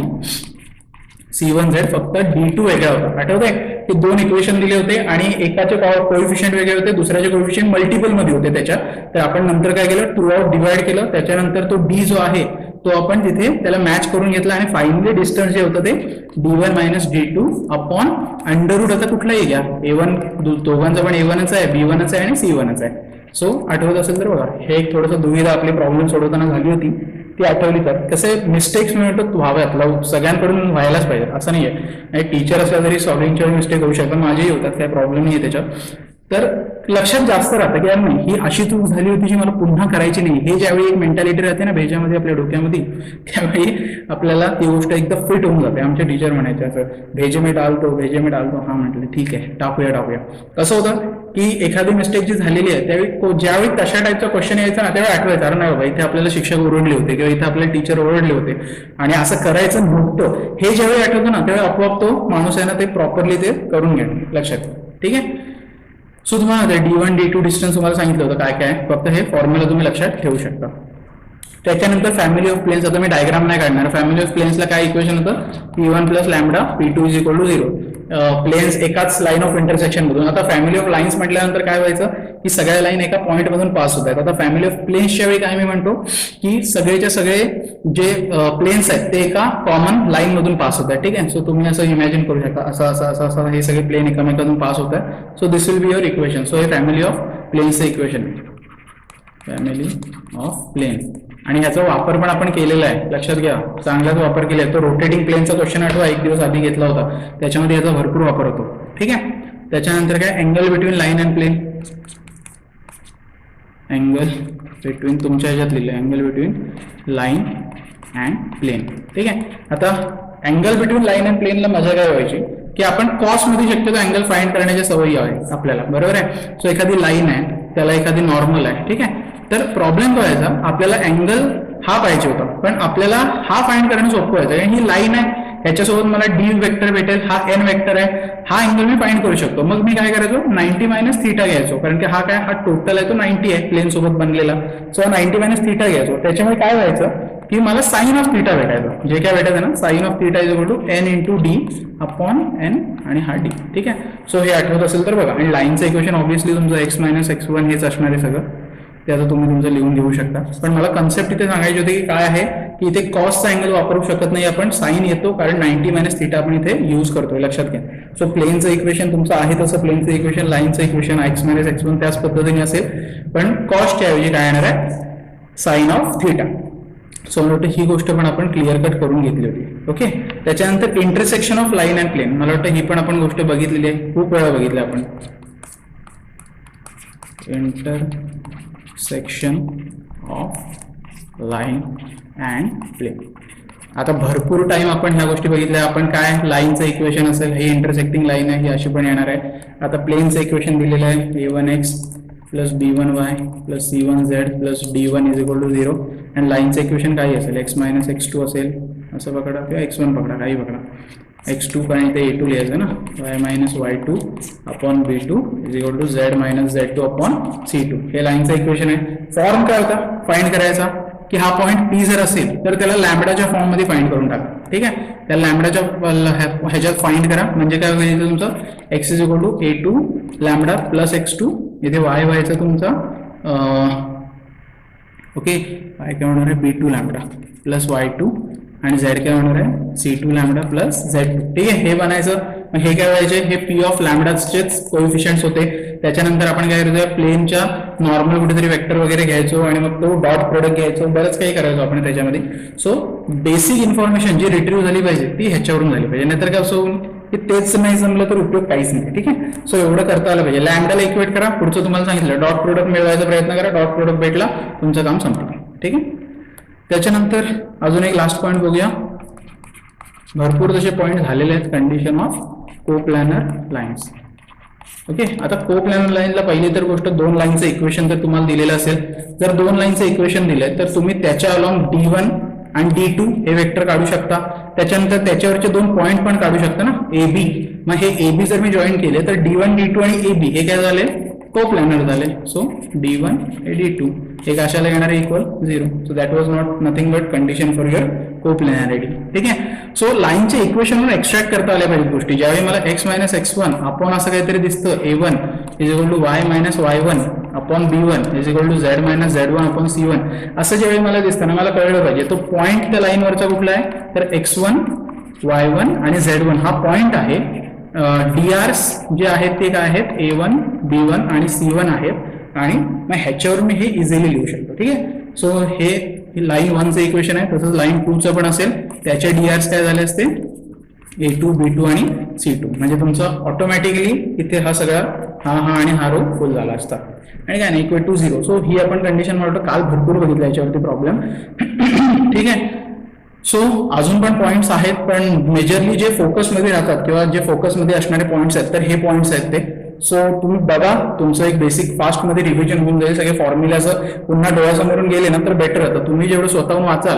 A: c1z फक्त d2 वेगळा होता. आठवतंय ते 2 इक्वेशन दिले होते आणि एकाचे कोएफिशियंट वेगळे होते दुसऱ्याचे कोएफिशियंट मल्टिपल मध्ये होते त्याच्या. तर आपण नंतर काय केलं टू आउट डिवाइड केलं त्याच्यानंतर तो d जो आहे तो आपण तिथे त्याला मॅच करून घेतला आणि फायनली डिस्टन्स जे होतं ते d1 minus d2 upon under root. आता कुठलाही घ्या a1 दोघांचा पण a1च आहे b1च आहे आणि c1च आहे. सो आठवत असेल तर बघा हे एक थोडंसं दुविधा आपली प्रॉब्लेम सोडवताना झाली होती ती आठवली तर कसे मिस्टेक्स मिळतात व्हाव्यात सगळ्यांकडून व्हायलाच पाहिजे असं नाही आहे. टीचर असला तरी सॉल्व्हिंगच्या मिस्टेक होऊ शकतात माझेही होतात काही प्रॉब्लेम नाही आहे त्याच्यात. तर लक्षात जास्त राहतं की यार नाही ही अशी चूक झाली होती जी मला पुन्हा करायची नाही. हे ज्यावेळी एक मेंटॅलिटी राहते ना भेजामध्ये आपल्या डोक्यामध्ये त्यावेळी आपल्याला ती गोष्ट एकदम फिट होऊन जाते. आमचे टीचर म्हणायचे असं भेजे में डालतो हा म्हटलं ठीक आहे टाकूया. कसं होतं की एखादी मिस्टेक जी झालेली आहे त्यावेळी ज्यावेळी तशा टाईपचा क्वेश्चन यायचा ना त्यावेळी आठवायचं अरे नाही बाबा इथे आपल्याला शिक्षक ओरडले होते किंवा इथे आपल्याला टीचर ओरडले होते आणि असं करायचं नव्हतं. हे ज्यावेळी आठवतं ना त्यावेळी आपोआप तो माणूस आहे ना ते प्रॉपरली ते करून घ्या लक्षात. ठीक आहे. सो तुम्हाला d1 d2 डिस्टन्स तुम्हाला सांगितलं होतं काय काय फक्त हे फॉर्म्युला तुम्ही लक्षात ठेवू शकता. त्याच्यानंतर फॅमिली ऑफ प्लेन्स, आता मी डायग्राम नाही काढणार. फॅमिली ऑफ प्लेन्सला काय इक्वेशन होतं, P1 plus lambda P2 is equal to 0. Planes एकाच लाईन ऑफ इंटरसेक्शन मधून. आता फॅमिली ऑफ लाईन्स म्हटल्यानंतर काय व्हायचं की सगळ्या लाईन एका पॉईंट मधून पास होत आहेत. आता फॅमिली ऑफ प्लेन्सच्या वेळी काय मी म्हणतो की सगळेच्या सगळे जे प्लेन्स आहेत ते एका कॉमन लाईन मधून पास होत आहेत. ठीक आहे. सो तुम्ही असं इमॅजिन करू शकता, असं असं असं असं हे सगळे प्लेन एकमेकांतून पास होत आहेत. So this will be your equation. So हे फॅमिली ऑफ प्लेन्सचं इक्वेशन, फॅमिली ऑफ प्लेन. आणि ह्याचा वापर पण आपण केलेला आहे, लक्षात घ्या, चांगलाच वापर केला आहे. तो रोटेटिंग प्लेनचा क्वेश्चन आठवा, एक दिवस आधी घेतला होता, त्याच्यामध्ये याचा भरपूर वापर होतो. ठीक आहे. त्याच्यानंतर काय, angle between line and plane. Angle between, तुमच्या ह्याच्यात लिहिलं angle between line and plane. ठीक आहे. आता अँगल बिटवीन लाईन अँड प्लेनला मजा काय व्हायची की आपण कॉस मध्ये शक्यतो अँगल फाइंड करण्याची सवयी आहे आपल्याला, बरोबर आहे. सो एखादी लाईन आहे, त्याला एखादी नॉर्मल आहे. ठीक आहे. तर प्रॉब्लेम काय व्हायचा, आपल्याला अँगल हा पाहिजे होता, पण आपल्याला हा फाइंड करणं सोपं व्हायचं. कारण ही लाईन आहे, ह्याच्यासोबत मला डी वेक्टर भेटेल, हा एन वेक्टर आहे, हा अँगल मी फाइंड करू शकतो. मग मी काय करायचो, 90 मायनस थीटा घ्यायचो, कारण की हा काय, हा टोटल आहे तो 90 आहे प्लेन सोबत बनलेला. सो 90 मायनस थीटा घ्यायचो. त्याच्यामुळे काय व्हायचं की मला साइन ऑफ थीटा भेटायचं. जे काय भेटायचं ना, sine of theta is equal to n into d upon n, आणि हा डी. ठीक आहे. सो हे आठवत असेल तर बघा. आणि लाईनचं इक्वेशन ऑब्व्हियसली तुमचं एक्स मायनस x1 हेच असणार आहे सगळं, ते आता तुम्ही तुमचं लिहून घेऊ शकता. पण मला कन्सेप्ट इथे सांगायची होती की काय आहे की इथे कॉसचा अँगल वापरू शकत नाही आपण, साइन येतो, कारण 90 मायनस थीटा आपण इथे यूज करतोय, लक्षात घ्या. सो प्लेनचं इक्वेशन तुमचं आहे तसं, प्लेनचं इक्वेशन, लाईनचं इक्वेशन एक्स मायनस x1 त्याच पद्धतीने असेल, पण कॉसच्या ऐवजी काय येणार आहे, साइन ऑफ थीटा. सो मला वाटतं ही गोष्ट पण आपण क्लिअर कट करून घेतली होती. ओके. त्याच्यानंतर intersection of line and plane, मला वाटतं ही पण आपण गोष्ट बघितलेली आहे, खूप वेळा बघितली आपण. Intersection of line and plane. आता भरपूर टाइम आपण ह्या गोष्टी बघितल्या. आपण काय, लाईनचं इक्वेशन असेल, हे इंटरसेक्टिंग लाईन आहे, ही अशी पण येणार आहे. आता प्लेनचं इक्वेशन दिलेलं आहे, a1x plus b1y plus c1z plus d1 is equal to 0. आणि लाईनचं इक्वेशन काही असेल, x मायनस x2 असेल, असं पकडा, किंवा x1 पकडा, काही पकडा, x2 कारण इथे a2 लिहायचं ना, y minus y2 upon b2 is equal to z minus z2 upon c2. हे लाईनचं इक्वेशन आहे. फॉर्म काय होता फाइंड करायचा की हा पॉईंट P जर असेल तर त्याला लॅम्बडाच्या फॉर्म मध्ये फाइंड करून टाका. ठीक आहे. त्या लॅम्बडाच्या ह्याच्यात फाइंड करा, म्हणजे काय होईल तुमचं, x is equal to a2 lambda plus x2, इथे y व्हायचं तुमचा ओके, y काय होणार आहे b2 लॅम्बडा प्लस y2, आणि z काय होणार आहे c2 लॅम्बडा प्लस z2. ठीक आहे. हे बनायचं. मग हे काय व्हायचे, हे p ऑफ लॅम्बडाचेच कोएफिशियंट्स होते. त्याच्यानंतर आपण काय करायचं, प्लेनच्या नॉर्मल कुठेतरी वेक्टर वगैरे घ्यायचो आणि मग तो डॉट प्रोडक्ट घ्यायचो, बरंच काही करायचो आपण त्याच्यामध्ये. सो बेसिक इन्फॉर्मेशन जी रिट्रीव्ह झाली पाहिजे ती ह्याच्यावरून झाली पाहिजे, नाहीतर काय असं होऊन की तेच नाही जमलं तर उपयोग काहीच नाही. ठीक आहे. सो एवढं करता आलं पाहिजे. लॅम्बडाला इक्वेट करा, पुढचं तुम्हाला सांगितलं डॉट प्रोडक्ट मिळवायचा प्रयत्न करा, डॉट प्रोडक्ट भेटला, तुमचं काम संपलं. ठीक आहे. त्याच्यानंतर अजून एक लास्ट पॉईंट बघूया. भरपूर तसे पॉईंट झालेले आहेत. Condition of coplanar lines. Okay. आता कोप्लॅनर लाईनला पहिली तर गोष्ट, दोन लाईनचं इक्वेशन जर तुम्हाला दिलेलं असेल, जर दोन लाईनचं इक्वेशन दिलंय तर तुम्ही त्याच्या अलॉंग d1 आणि d2 हे वेक्टर काढू शकता. त्याच्यानंतर त्याच्यावरचे दोन पॉईंट पण काढू शकता ना, ए बी. मग हे ए बी जर मी जॉईन केले तर d1 d2 आणि ए बी हे काय झाले, कोप्लॅनर झाले. सो d1 हे d2 हे कशाला येणार आहे, equal 0. So that was not nothing but condition for your coplanarity. ठीक आहे. सो लाईनच्या इक्वेशनवर एक्स्ट्रॅक्ट करता आल्या पाहिजे गोष्टी. ज्यावेळी मला x मायनस x1 अपॉन असं काहीतरी दिसतं, a1 is equal to y minus y1 upon b1 is equal to z minus z1 upon c1, असं ज्यावेळी मला दिसतं ना, मला कळलं पाहिजे तो पॉईंट त्या लाईनवरचा कुठला आहे, तर x1 y1 आणि z1 हा पॉईंट आहे. drs जे आहेत ते काय आहेत, a1 b1 आणि c1 आहेत, आणि मग ह्याच्यावरून मी हे इझिली लिहू शकतो. ठीक आहे. सो हे लाईन 1चं इक्वेशन आहे, तसंच लाईन 2चं पण असेल. त्याचे drs काय झाले असते, a2 b2 आणि c2, म्हणजे तुमचं ऑटोमॅटिकली इथे हा सगळा हा आणि हा रो फुल झाला असता, आणि काय नाही, इक्वल टू 0. सो ही आपण कंडिशन मला वाटतं काल भरपूर बघितलं याच्यावरती प्रॉब्लेम. ठीक आहे. सो अजून पण पॉईंट्स आहेत, पण मेजरली जे फोकसमध्ये राहतात किंवा जे फोकसमध्ये असणारे पॉईंट्स आहेत तर हे पॉईंट्स आहेत ते. सो तुम्ही बघा, तुमचं एक बेसिक फास्टमध्ये रिव्हिजन होऊन जाईल. सगळे फॉर्म्युलाचं पुन्हा डोळ्यासमोरून गेले ना तर बेटर होतं. तुम्ही जेवढं स्वतःहून वाचाल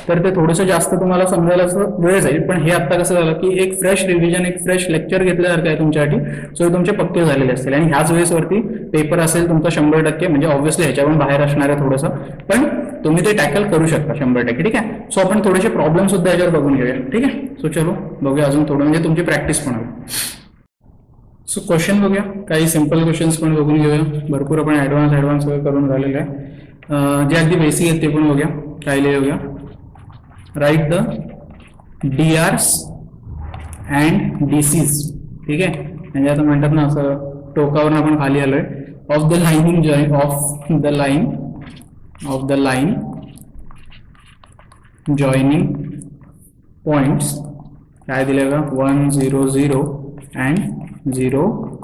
A: तर ते थोडंसं जास्त तुम्हाला समजायला असं वेळ जाईल. पण हे आता कसं झालं की एक फ्रेश रिव्हिजन, एक फ्रेश लेक्चर घेतल्यासारखं आहे तुमच्यासाठी. सो हे तुमचे पक्के झालेले असतील, आणि ह्याच वेळेसवरती पेपर असेल तुमचा 100%, म्हणजे ऑब्व्हियसली ह्याच्यावरून बाहेर असणार आहे थोडंसं, पण तुम्ही ते टॅकल करू शकता 100%. ठीक आहे. सो आपण थोडेसे प्रॉब्लेम सुद्धा याच्यावर बघून घेऊया. ठीक आहे. सो चलो बघूया अजून थोडं, म्हणजे तुमची प्रॅक्टिस पण होईल. सो क्वेश्चन बघूया, काही सिम्पल क्वेश्चन्स पण बघून घेऊया. भरपूर आपण ॲडव्हान्स वगैरे करून झालेलं आहे. जे अगदी बेसिक आहेत ते पण बघूया. काय लिहूया, write the DRs and DCs. ठीक आहे. म्हणजे आता म्हणतात ना असं टोकावरून आपण खाली आलोय. Of the line joining points काय दिले का, 1 0 0 अँड 0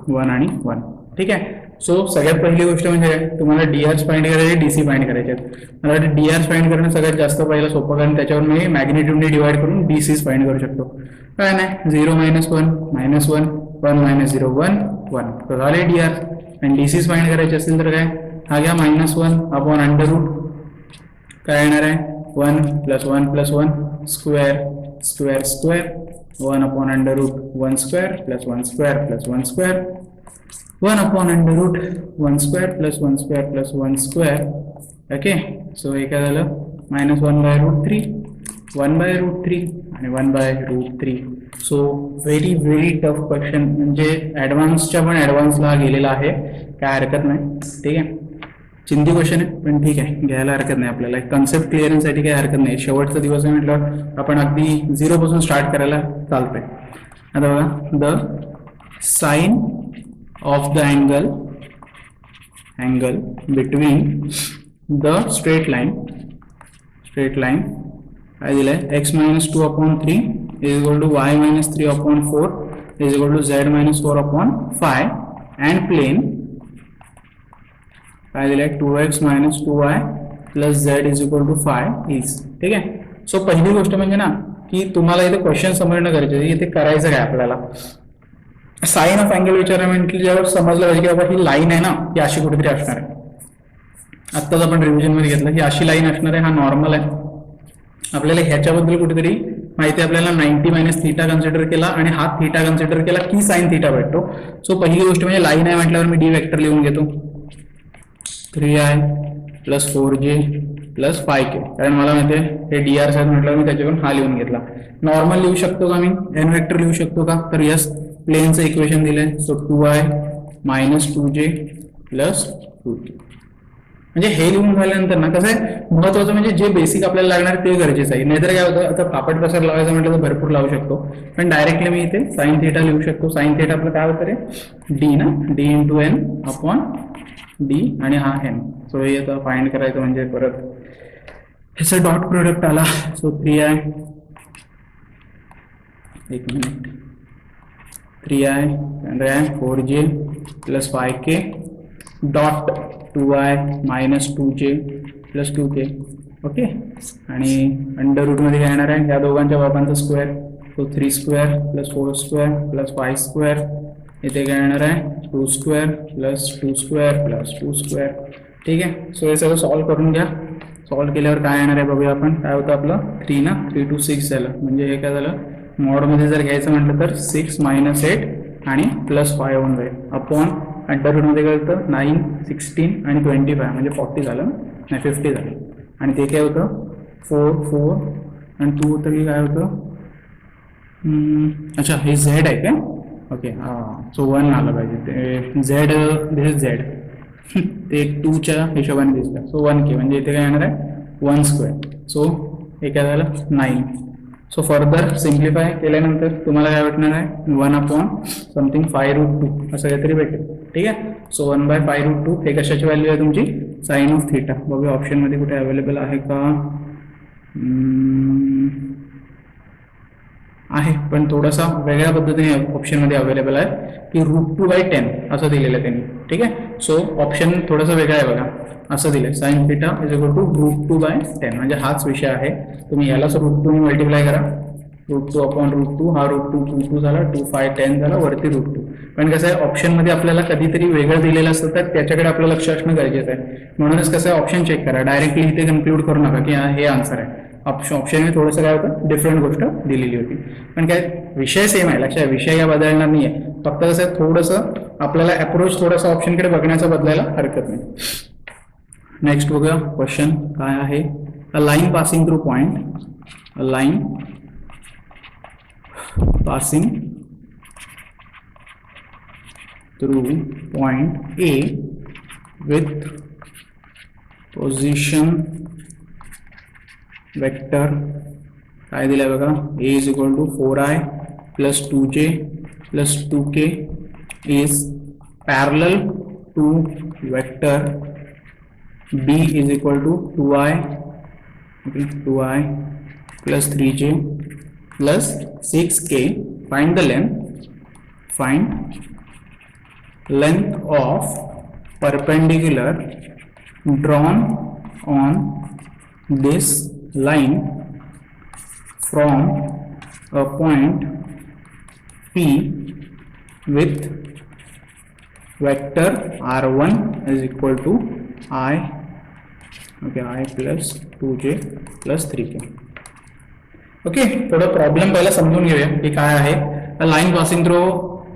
A: 1 आणि 1. ठीक आहे. सो सगळ्यात पहिली गोष्ट म्हणजे तुम्हाला DRs फाइंड करायचे, DC फाइंड करायचे आहेत. मला वाटतं DRs फाइंड करणं सगळ्यात जास्त पहिलं सोपं, कारण त्याच्यावर मी मॅग्निट्यूडने डिवाइड करून DCs फाइंड करू शकतो. काय नाही, 0 -1 -1 1 -0 1 1 तर झाले DRs. आणि DCs फाइंड करायचे असेल तर काय, हा घ्या -1 अपॉन अंडर रूट, काय येणार आहे 1 + 1 + 1 square 1 upon under root 1 square + 1 square + 1 square 1 upon under root 1 square + 1 square + 1 square. Okay. So हे काय झालं, -1/√3 1/√3 आणि 1/√3. सो व्हेरी टफ क्वेश्चन, म्हणजे ॲडव्हान्सच्या पण ॲडव्हान्सला गेलेला आहे, काय हरकत नाही. ठीक आहे. चिंती क्वेश्चन आहे पण ठीक आहे, घ्यायला हरकत नाही. आपल्याला कन्सेप्ट क्लिअरन्ससाठी काही हरकत नाही. शेवटचा दिवस आहे म्हटलं आपण अगदी 0 पासून स्टार्ट करायला चालतंय. आता बघा, the sine of the angle between the straight line काय दिलंय, x - 2/3 = y - 3/4 = z - 4/5 and plain काय दिलंय, 2x - 2y + z = 5 इज. ठीक आहे. सो पहिली गोष्ट म्हणजे ना की तुम्हाला इथे क्वेश्चन समजणं गरजेचं आहे. इथे करायचं काय आपल्याला, साइन ऑफ अँगल विचारा म्हटल्यावर समजलं पाहिजे की बाबा ही लाईन आहे ना, ही अशी कुठेतरी असणार आहे. आत्ताच आपण रिव्हिजन मध्ये घेतलं ही अशी लाईन असणार आहे, हा नॉर्मल आहे. आपल्याला ह्याच्याबद्दल कुठेतरी माहिती, आपल्याला 90 - θ कन्सिडर केला आणि हा θ कन्सिडर केला की साइन θ भेटतो. सो पहिली गोष्ट म्हणजे लाईन आहे म्हटल्यावर मी D वेक्टर लिहून घेतो, 3i + 4j + 5k. कारण मला माहिती आहे हे DRs आहेत म्हटल्यावर मी त्याच्याकडून हा लिहून घेतला. नॉर्मल लिहू शकतो का मी, n वेक्टर लिहू शकतो का, तर यस. प्लेनचं इक्वेशन दिलंय. So 2i - 2j + 2k. म्हणजे हे लिहून झाल्यानंतर ना कसं आहे, महत्वाचं म्हणजे जे बेसिक आपल्याला लागणार ते गरजेचं आहे. नाहीतर काय होतं, आता पापड पसार लावायचं म्हटलं तर भरपूर लावू शकतो, पण डायरेक्टली मी इथे साइन θ लिहू शकतो. साइन θ आपलं काय होतं रे, D ना, D × n/d आणि हा n. सो हे आता फाइंड करायचं म्हणजे परत ह्याचं डॉट प्रोडक्ट आला. So 3i 4j + 5k dot 2i - 2j + 2k. Okay. आणि अंडर रूट मध्ये काय येणार आहे, या दोघांच्या बाबांचा square. So 3 square + 4 square + 5 square. इथे काय येणार आहे, 2 स्क्वेअर + 2 स्क्वेअर + 2 स्क्वेअर. ठीक आहे. सो हे सगळं सॉल्व्ह करून घ्या. सॉल्व्ह केल्यावर काय येणार आहे बघूया आपण. काय होतं आपलं 3 ना, 3 × 6 झालं. म्हणजे हे काय झालं, मॉडमध्ये जर घ्यायचं म्हटलं तर 6 - 8 आणि +5 होऊन जाईल अपॉन अंडर रूट मध्ये काय होतं 9 16 आणि 25 म्हणजे 40 झालं नाही 50 झालं. आणि ते काय होतं 4 4 आणि 2 होतं की काय होतं, अच्छा हे z आहे काय. ओके. हां. सो 1 आलं पाहिजे, ते z दिस z ते 2च्या हिशोबाने दिसतं. सो 1k म्हणजे इथे काय येणार आहे 1 स्क्वेअर. सो हे काय झालं 9. सो फर्दर सिम्प्लिफाय केल्यानंतर तुम्हाला काय भेटणार आहे 1/समथिंग 5√2 असं काहीतरी भेटेल. ठीक आहे. सो 1/5√2 हे कशाची व्हॅल्यू आहे तुमची, साइन ऑफ θ. बघूया ऑप्शनमध्ये कुठे अवेलेबल आहे का, आहे पण थोडासा वेगळ्या पद्धतीने ऑप्शनमध्ये अवेलेबल आहे की √2/10 असं दिलेलं आहे त्यांनी. ठीक आहे. सो ऑप्शन थोडंसं वेगळं आहे बघा, असं दिलं आहे साइन θ √2/10 म्हणजे हाच विषय आहे. तुम्ही यालाच √2 मल्टिप्लाय करा, √2/√2 हा √2 झाला, 2 5 10 झाला, वरती √2. पण कसं आहे ऑप्शनमध्ये आपल्याला कधीतरी वेगळं दिलेलं असतं तर त्याच्याकडे आपलं लक्ष असणं गरजेचं आहे. म्हणूनच कसं आहे ऑप्शन चेक करा, डायरेक्टली इथे कन्क्लूड करू नका की हे आन्सर आहे. ऑप्शनमध्ये थोडंसं काय होतं डिफरंट गोष्ट दिलेली होती, पण काय विषय सेम आहे. लक्षात, विषय काय बदलणार नाही आहे. फक्त कसं थोडंसं आपल्याला अप्रोच थोडासा ऑप्शनकडे बघण्याचा बदलायला हरकत नाही. नेक्स्ट बघूया क्वेश्चन काय आहे. अ line passing through point, a line passing through point A with position vector काय दिलंय बघा, A is equal to 4i plus 2j plus 2k is parallel to vector B is equal to 2i, okay, 2i plus 3j plus 6k. Find the length, find length of perpendicular drawn on this line from a point P with vector r1 is equal to I, okay, I plus 2j plus 3k. Okay, थोडं problem पहिला समजून घेऊया की काय आहे. Line passing through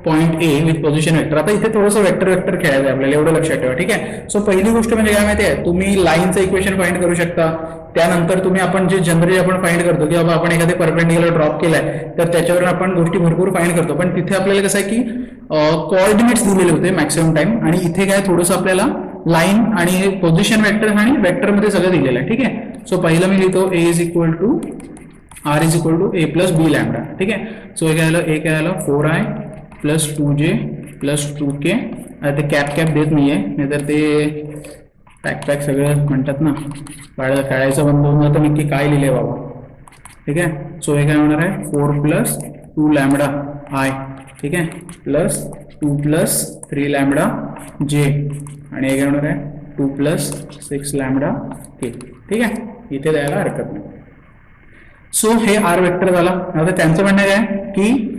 A: point A with position vector. आता इथे थोडंसं वेक्टर वेक्टर खेळायचं आहे आपल्याला, एवढं लक्षात ठेवा. ठीक आहे. सो पहिली गोष्ट म्हणजे काय माहिती आहे, तुम्ही लाईनचं इक्वेशन फाइंड करू शकता. त्यानंतर तुम्ही आपण जे जनरली आपण फाइंड करतो की बाबा आपण एखादे परपेंडिक्युलर ड्रॉप केलाय तर त्याच्यावर आपण गोष्टी भरपूर फाइंड करतो. पण तिथे आपल्याला कसं आहे की कोऑर्डिनेट्स दिलेले होते मॅक्सिमम टाइम, आणि इथे काय थोडंसं आपल्याला लाईन आणि पोझिशन वेक्टर आणि वेक्टर मध्ये सगळं दिलेलं आहे. ठीक आहे. सो पहिलं मी लिहितो a is equal to r is equal to a plus b lambda. ठीक आहे. सो हे काय आलं, ए काय आलं 4i plus 2j plus 2k. आता ते कॅप कॅप देत नाहीये, नाहीतर ते पॅक पॅक सगळं म्हणतात ना, काढायचं बंद होऊन जातं. नक्की काय लिहिलंय बाबा. ठीक आहे. सो हे काय होणार आहे 4 प्लस 2 लॅम्बडा आय, ठीक आहे, प्लस 2 प्लस 3 लॅम्बडा जे, आणि हे काय होणार आहे 2 प्लस 6 लॅम्बडा के. ठीक आहे. इथे द्यायला हरकत नाही. सो हे आर वेक्टर झाला. आता त्यांचं म्हणणं काय की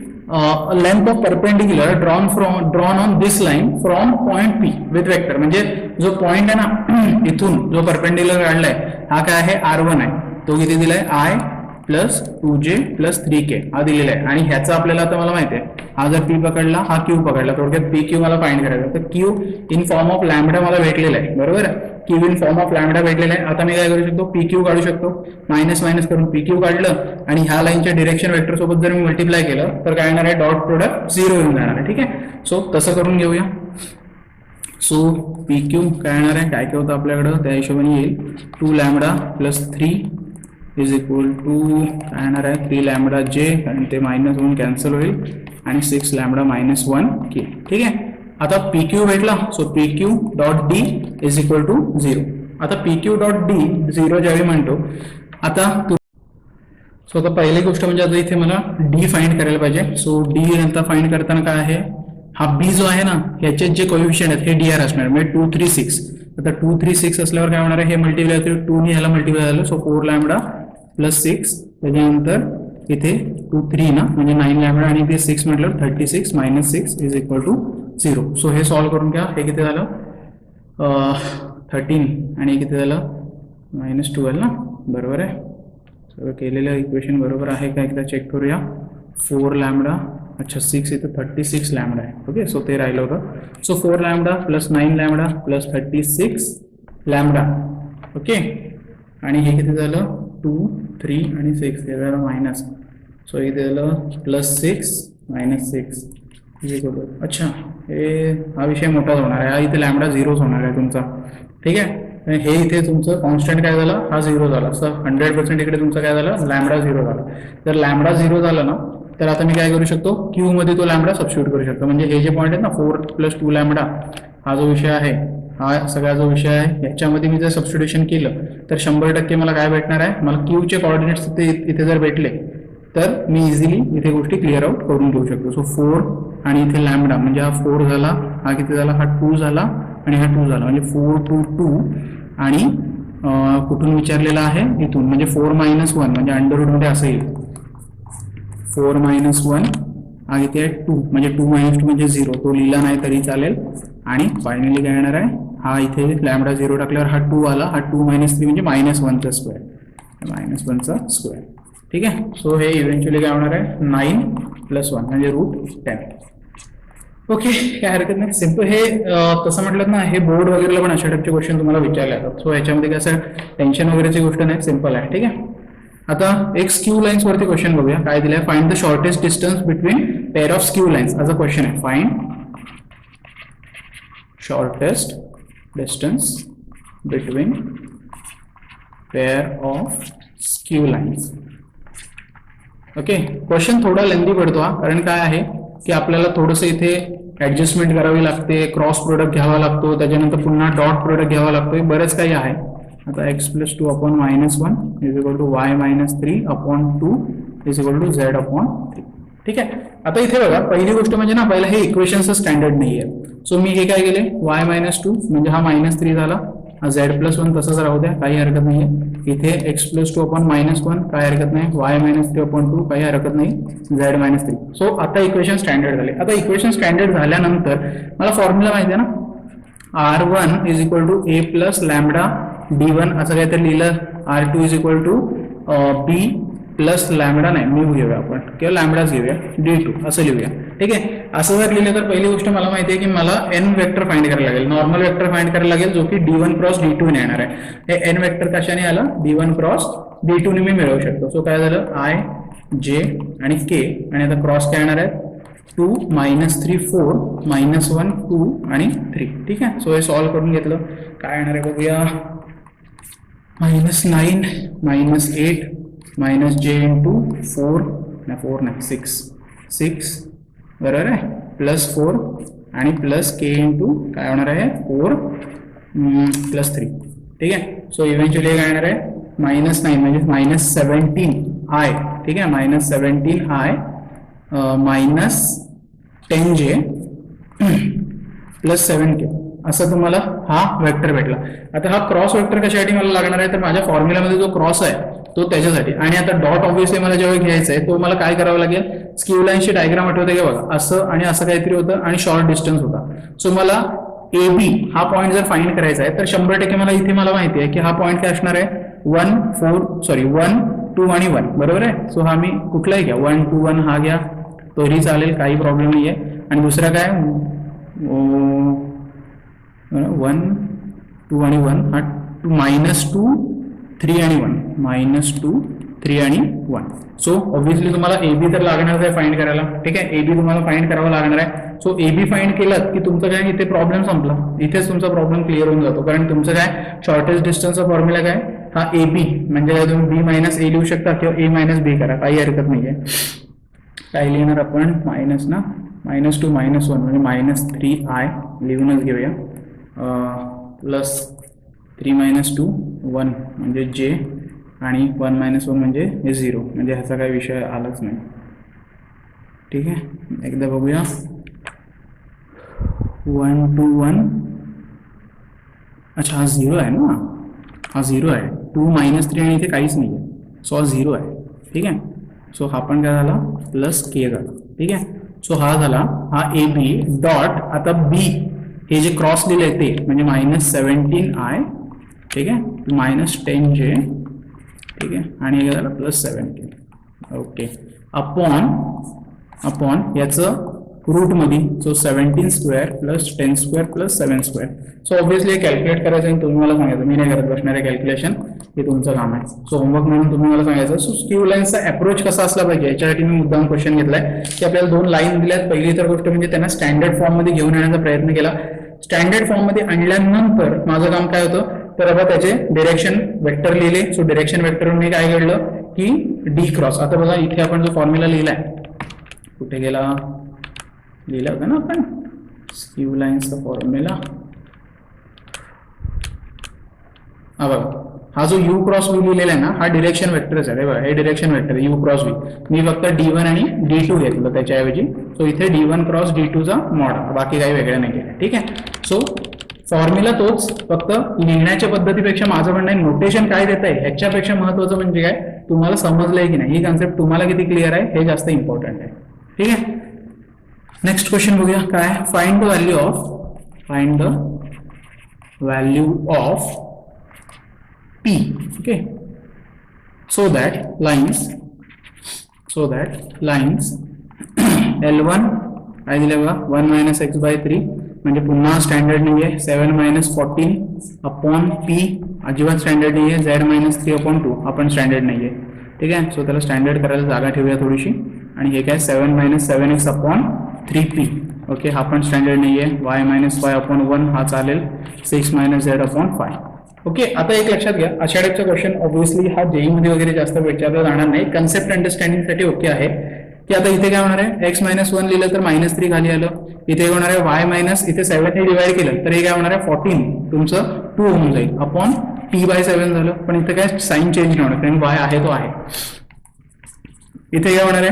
A: length of perpendicular drawn on this line from point P with vector. म्हणजे जो पॉइंट आहे ना इथून जो परपेंडिक्युलर काढलाय हा काय आहे R1 आहे. तो किती दिलाय I plus 2j plus 3k हा दिलेला आहे. आणि ह्याचा आपल्याला आता मला माहिती आहे, हा जर P पकडला हा Q पकडला, थोडक्यात PQ मला फाइंड करायचं. तर Q in form of lambda मला भेटलेला आहे. बरोबर आहे. Q in form of lambda भेटलेला आहे. आता मी काय करू शकतो, PQ काढू शकतो. मायनस मायनस करून PQ काढलं आणि ह्या लाईनच्या डिरेक्शन वेक्टर सोबत जर मी मल्टिप्लाय केलं तर काय येणार आहे, डॉट प्रोडक्ट 0 येऊन जाणार आहे. ठीक आहे. सो तसं करून घेऊया. सो PQ काय येणार आहे, काय काय होतं आपल्याकडं त्या हिशोबाने येईल 2 lambda plus 3 is equal to काय येणार आहे 3 लॅम्बडा जे, कारण ते मायनस होऊन कॅन्सल होईल, आणि 6 लॅम्बडा मायनस 1 के. ठीक आहे. आता PQ भेटला. So PQ dot d is equal to 0. आता PQ डॉट डी 0 ज्यावेळी म्हणतो, आता पहिली गोष्ट म्हणजे आता इथे मला डी फाइंड करायला पाहिजे. सो डी नंतर फाइंड करताना काय आहे, हा बी जो आहे ना ह्याचे जे कोएफिशिएंट आहेत हे डीआर असणार, म्हणजे 2 3 6. आता 2 3 6 असल्यावर काय होणार आहे, हे मल्टिप्लाय होते 2 ने ह्याला मल्टिप्लाय झालं. सो 4 लॅम्बडा प्लस 6, त्याच्यानंतर इथे 2 3 ना म्हणजे 9 लॅम्बडा, आणि ते 6 म्हटलं 36 minus 6 is equal to 0. So हे सॉल्व्ह करून घ्या. हे किती झालं 13, आणि किती झालं मायनस 12 ना. बरोबर आहे. सगळं केलेलं इक्वेशन बरोबर आहे का एकदा चेक करूया. 4 लॅम्बडा, अच्छा 6 इथं 36 लॅम्बडा आहे. ओके. सो ते राहिलं होतं. So 4 lambda plus 9 lambda plus 36 lambda. Okay. आणि हे किती झालं 2 3 आणि 6 हे झालं मायनस. सो इथे झालं प्लस 6 मायनस 6. अच्छा, हे हा विषय मोठाच होणार आहे. हा इथे लॅम्बडा 0 होणार आहे तुमचा. ठीक आहे. हे इथे तुमचं कॉन्स्टंट काय झालं, हा 0 झाला. सो 100% इकडे तुमचं काय झालं, लॅम्बडा 0 झाला. जर लॅम्बडा 0 झाला ना तर आता मी काय करू शकतो, क्यू मध्ये तो लॅम्बडा सबस्टिट्यूट करू शकतो. म्हणजे हे जे पॉईंट आहेत ना 4 प्लस 2 लॅम्बडा हा जो विषय आहे, हा सगळा जो विषय आहे याच्यामध्ये मी जर सबस्टिट्यूशन केलं तर 100% मला काय भेटणार आहे, मला क्यूचे कोऑर्डिनेट्स इथे जर भेटले तर मी इझिली इथे गोष्टी क्लिअर आउट करून घेऊ शकतो. सो 4 आणि इथे लॅम्बडा म्हणजे हा 4 झाला, हा किती झाला, हा 2 झाला, आणि हा 2 झाला, म्हणजे 4 2 2. आणि कुठून विचारलेला आहे, इथून, म्हणजे 4 मायनस 1 म्हणजे अंडर रूट मध्ये असं येईल 4 मायनस 1, आणि इथे 2 म्हणजे 2 मायनस 2 म्हणजे 0. तो लिहिला नाही तरी चालेल. आणि फायनली काय येणार आहे, हा इथे लॅम्बडा 0 टाकल्यावर हा 2 आला, हा 2 मायनस 3 म्हणजे मायनस 1चा स्क्वेअर, मायनस 1चा स्क्वेअर. ठीक आहे. सो हे इव्हेंच्युअली काय होणार आहे 9 प्लस 1 म्हणजे रूट 10. ओके, काय हरकत नाही. सिम्पल हे तसं म्हटलं ना, हे बोर्ड वगैरेला पण अशा टाईपचे क्वेश्चन तुम्हाला विचारले जातात. सो याच्यामध्ये कसं टेन्शन वगैरेची गोष्ट नाही, सिम्पल आहे. ठीक आहे. आता एक स्क्यू लाईन्स वरती क्वेश्चन बघूया काय दिलंय. Find the shortest distance between pair of skew lines असा क्वेश्चन आहे. Find shortest distance between pair of skew lines. Okay, question थोडा लेंदी पडतो हा, कारण काय आहे की आपल्याला थोडंसं इथे ऍडजस्टमेंट करावी लागते, क्रॉस प्रोडक्ट घ्यावा लागतो, त्याच्यानंतर पुन्हा डॉट प्रोडक्ट घ्यावा लागतो, बरंच काही आहे. आता x+2 upon -1 is equal to y-3 upon 2 is equal to z/3. ठीक आहे. आता इथे बघा, पहिली गोष्ट म्हणजे ना, पहिला हे इक्वेशनचं स्टँडर्ड नाही आहे. सो मी हे काय केले, y-2 म्हणजे हा -3 झाला, हा z+1 तसंच राहू द्या, काही हरकत नाही आहे. इथे x+2 अपॉन -1 काही हरकत नाही, y-3 अपॉन 2 काही हरकत नाही, z-3. सो आता इक्वेशन स्टँडर्ड झाले. आता इक्वेशन स्टँडर्ड झाल्यानंतर मला फॉर्म्युला माहिती आहे ना, r1 is equal to a plus lambda d1 असं काहीतरी लिहिलं, r2 is equal to b plus lambda नाही म्यू घेऊया आपण किंवा लॅम्बडाच घेऊया d2 असं लिहूया. ठीक आहे. असं जर लिहिलं तर पहिली गोष्ट मला माहिती आहे की मला n वेक्टर फाइंड करायला लागेल, नॉर्मल वेक्टर फाइंड करायला लागेल, जो की d1 क्रॉस d2 ने येणार आहे. हे n वेक्टर कशाने आलं, d1 क्रॉस d2 ने मी मिळवू शकतो. सो काय झालं, i j आणि k, आणि आता क्रॉस काय येणार आहे, 2 -3 4 -1 2 आणि 3. ठीक आहे. सो हे सॉल्व्ह करून घेतलं, काय येणार आहे बघूया, -9 -8 -j इंटू 4 नाही 6 बरोबर आहे, +4 आणि प्लस k इंटू काय होणार आहे 4 +3. ठीक आहे. सो इव्हेंच्युअली काय येणार आहे, -9 म्हणजे -17i. ठीक आहे, -17i -10j प्लस 7k असं तुम्हाला हा वेक्टर भेटला. आता हा क्रॉस वेक्टर कशासाठी मला लागणार आहे, तर माझ्या फॉर्म्युलामध्ये जो क्रॉस आहे तो त्याच्यासाठी. आणि आता डॉट ऑब्व्हियसली मला जेव्हा घ्यायचा आहे, तो मला काय करावं लागेल, स्क्यू लाईनची डायग्राम आठवते का बघा, असं आणि असं काहीतरी होतं आणि शॉर्ट डिस्टन्स होता. सो मला ए बी हा पॉईंट जर फाइंड करायचा आहे तर 100% मला इथे मला माहिती आहे की हा पॉईंट काय असणार आहे, 1 2 आणि 1 बरोबर आहे. सो हा मी कुठलाही घ्या, 1 2 1 हा घ्या तोही चालेल, काही प्रॉब्लेम नाही आहे. आणि दुसरा काय 1 2 आणि 1 हा -2 3 आणि 1 -2 3 आणि 1. सो ऑब्व्हियसली तुम्हाला ए बी तर लागणार आहे फाइंड करायला. ठीक आहे, ए बी तुम्हाला फाइंड करावं लागणार आहे. सो ए बी फाइंड केलं की तुमचं काय इथे प्रॉब्लेम संपला, इथेच तुमचा प्रॉब्लेम क्लिअर होऊन जातो. कारण तुमचं काय शॉर्टेस्ट डिस्टन्सचा फॉर्म्युला काय, हा ए बी म्हणजे काय, तुम्ही b - a लिहू शकता किंवा a - b करा, काही हरकत नाही आहे. काय लिहिणार आपण, मायनस ना, -2 -1 म्हणजे -3i लिहूनच घेऊया, +3 - 2 1 म्हणजे j आणि 1 - 1 म्हणजे हे 0, म्हणजे ह्याचा काही विषय आलाच नाही. ठीक आहे, एकदा बघूया, 1 2 1 अच्छा हा 0 आहे ना, हा 0 आहे, 2 -3 आणि इथे काहीच नाही आहे. सो हा 0 आहे. ठीक आहे. सो हा पण काय झाला, +k झाला. ठीक आहे. सो हा झाला हा ए बी डॉट, आता बी हे जे क्रॉस लिहिलंय ते म्हणजे -17i. ठीक आहे, -10j. ठीक आहे, आणि हे झालं +7k. ओके, अपॉन याचं रूट मध्ये, so 17 square + 10 square + 7 square. So obviously calculate करायचं आणि तुम्ही मला सांगायचं, मी नाही करत बसणार आहे कॅल्क्युलेशन, हे तुमचं काम आहे. सो होमवर्क म्हणून तुम्ही मला सांगायचं. सो स्क्यू लाईनचा अप्रोच कसा असला पाहिजे याच्यासाठी मी मुद्दाम क्वेश्चन घेतलाय की आपल्याला 2 लाईन दिल्यात. पहिली तर गोष्ट म्हणजे त्यांना स्टँडर्ड फॉर्म मध्ये घेऊन येण्याचा प्रयत्न केला. स्टँडर्ड फॉर्म मध्ये आणल्यानंतर माझं काम काय होतं, तर आता त्याचे डिरेक्शन वेक्टर लिहिले. सो डिरेक्शन वेक्टर मी काय घडलं की डी क्रॉस. आता बघा इथे आपण जो फॉर्म्युला लिहिलाय, कुठे गेला, लिहिला होता ना आपण स्क्यू लाईन्सचा फॉर्म्युला, हा बघा, हा जो यू क्रॉस व्ही लिहिलेला आहे ना, हा डिरेक्शन वेक्टरच आहे. बघा हे direction vector u cross v, मी फक्त d1 आणि d2 घेतलं त्याच्याऐवजी. सो इथे d1 क्रॉस d2चा मॉड, बाकी काही वेगळं नाही केलं. ठीक आहे. सो फॉर्म्युला तोच, फक्त लिहिण्याच्या पद्धतीपेक्षा माझं म्हणणं आहे नोटेशन काय देत आहे ह्याच्यापेक्षा महत्वाचं म्हणजे काय, तुम्हाला समजलंय की नाही, ही कन्सेप्ट तुम्हाला किती क्लिअर आहे हे जास्त इम्पॉर्टंट आहे. ठीक आहे. नेक्स्ट क्वेश्चन बघूया काय, find the value of P. Okay, so that lines L1 काय दिलं बघा 1 मायनस एक्स बाय 3 म्हणजे पुन्हा स्टँडर्ड नाही आहे 7 मायनस 14 अपॉन पी अजिबात स्टँडर्ड नाही आहे झेड मायनस 3 अपॉन 2 आपण स्टँडर्ड नाही आहे ठीक आहे. सो त्याला स्टँडर्ड करायला जागा ठेवूया थोडीशी आणि हे काय 7 minus 7x upon 3p okay हा पण स्टँडर्ड नाही आहे y मायनस 5 अपॉन 1 हा चालेल 6 मायनस झेड अपॉन 5 ओके. आता एक लक्षात घ्या अशा टाईपचा क्वेश्चन ऑब्व्हियसली हा जेई मध्ये वगैरे जास्त विचारला जाणार नाही कन्सेप्ट अंडरस्टँडिंगसाठी ओके आहे की आता इथे काय होणार आहे x मायनस 1 लिहिलं तर -3 खाली आलं इथे होणार आहे y मायनस इथे 7 ने डिवाइड केलं तर हे काय होणार आहे 14 तुमचं 2 होऊन जाईल अपॉन p बाय 7 झालं पण इथे काय साईन चेंज नाही होणार कारण y आहे तो आहे. इथे काय होणार आहे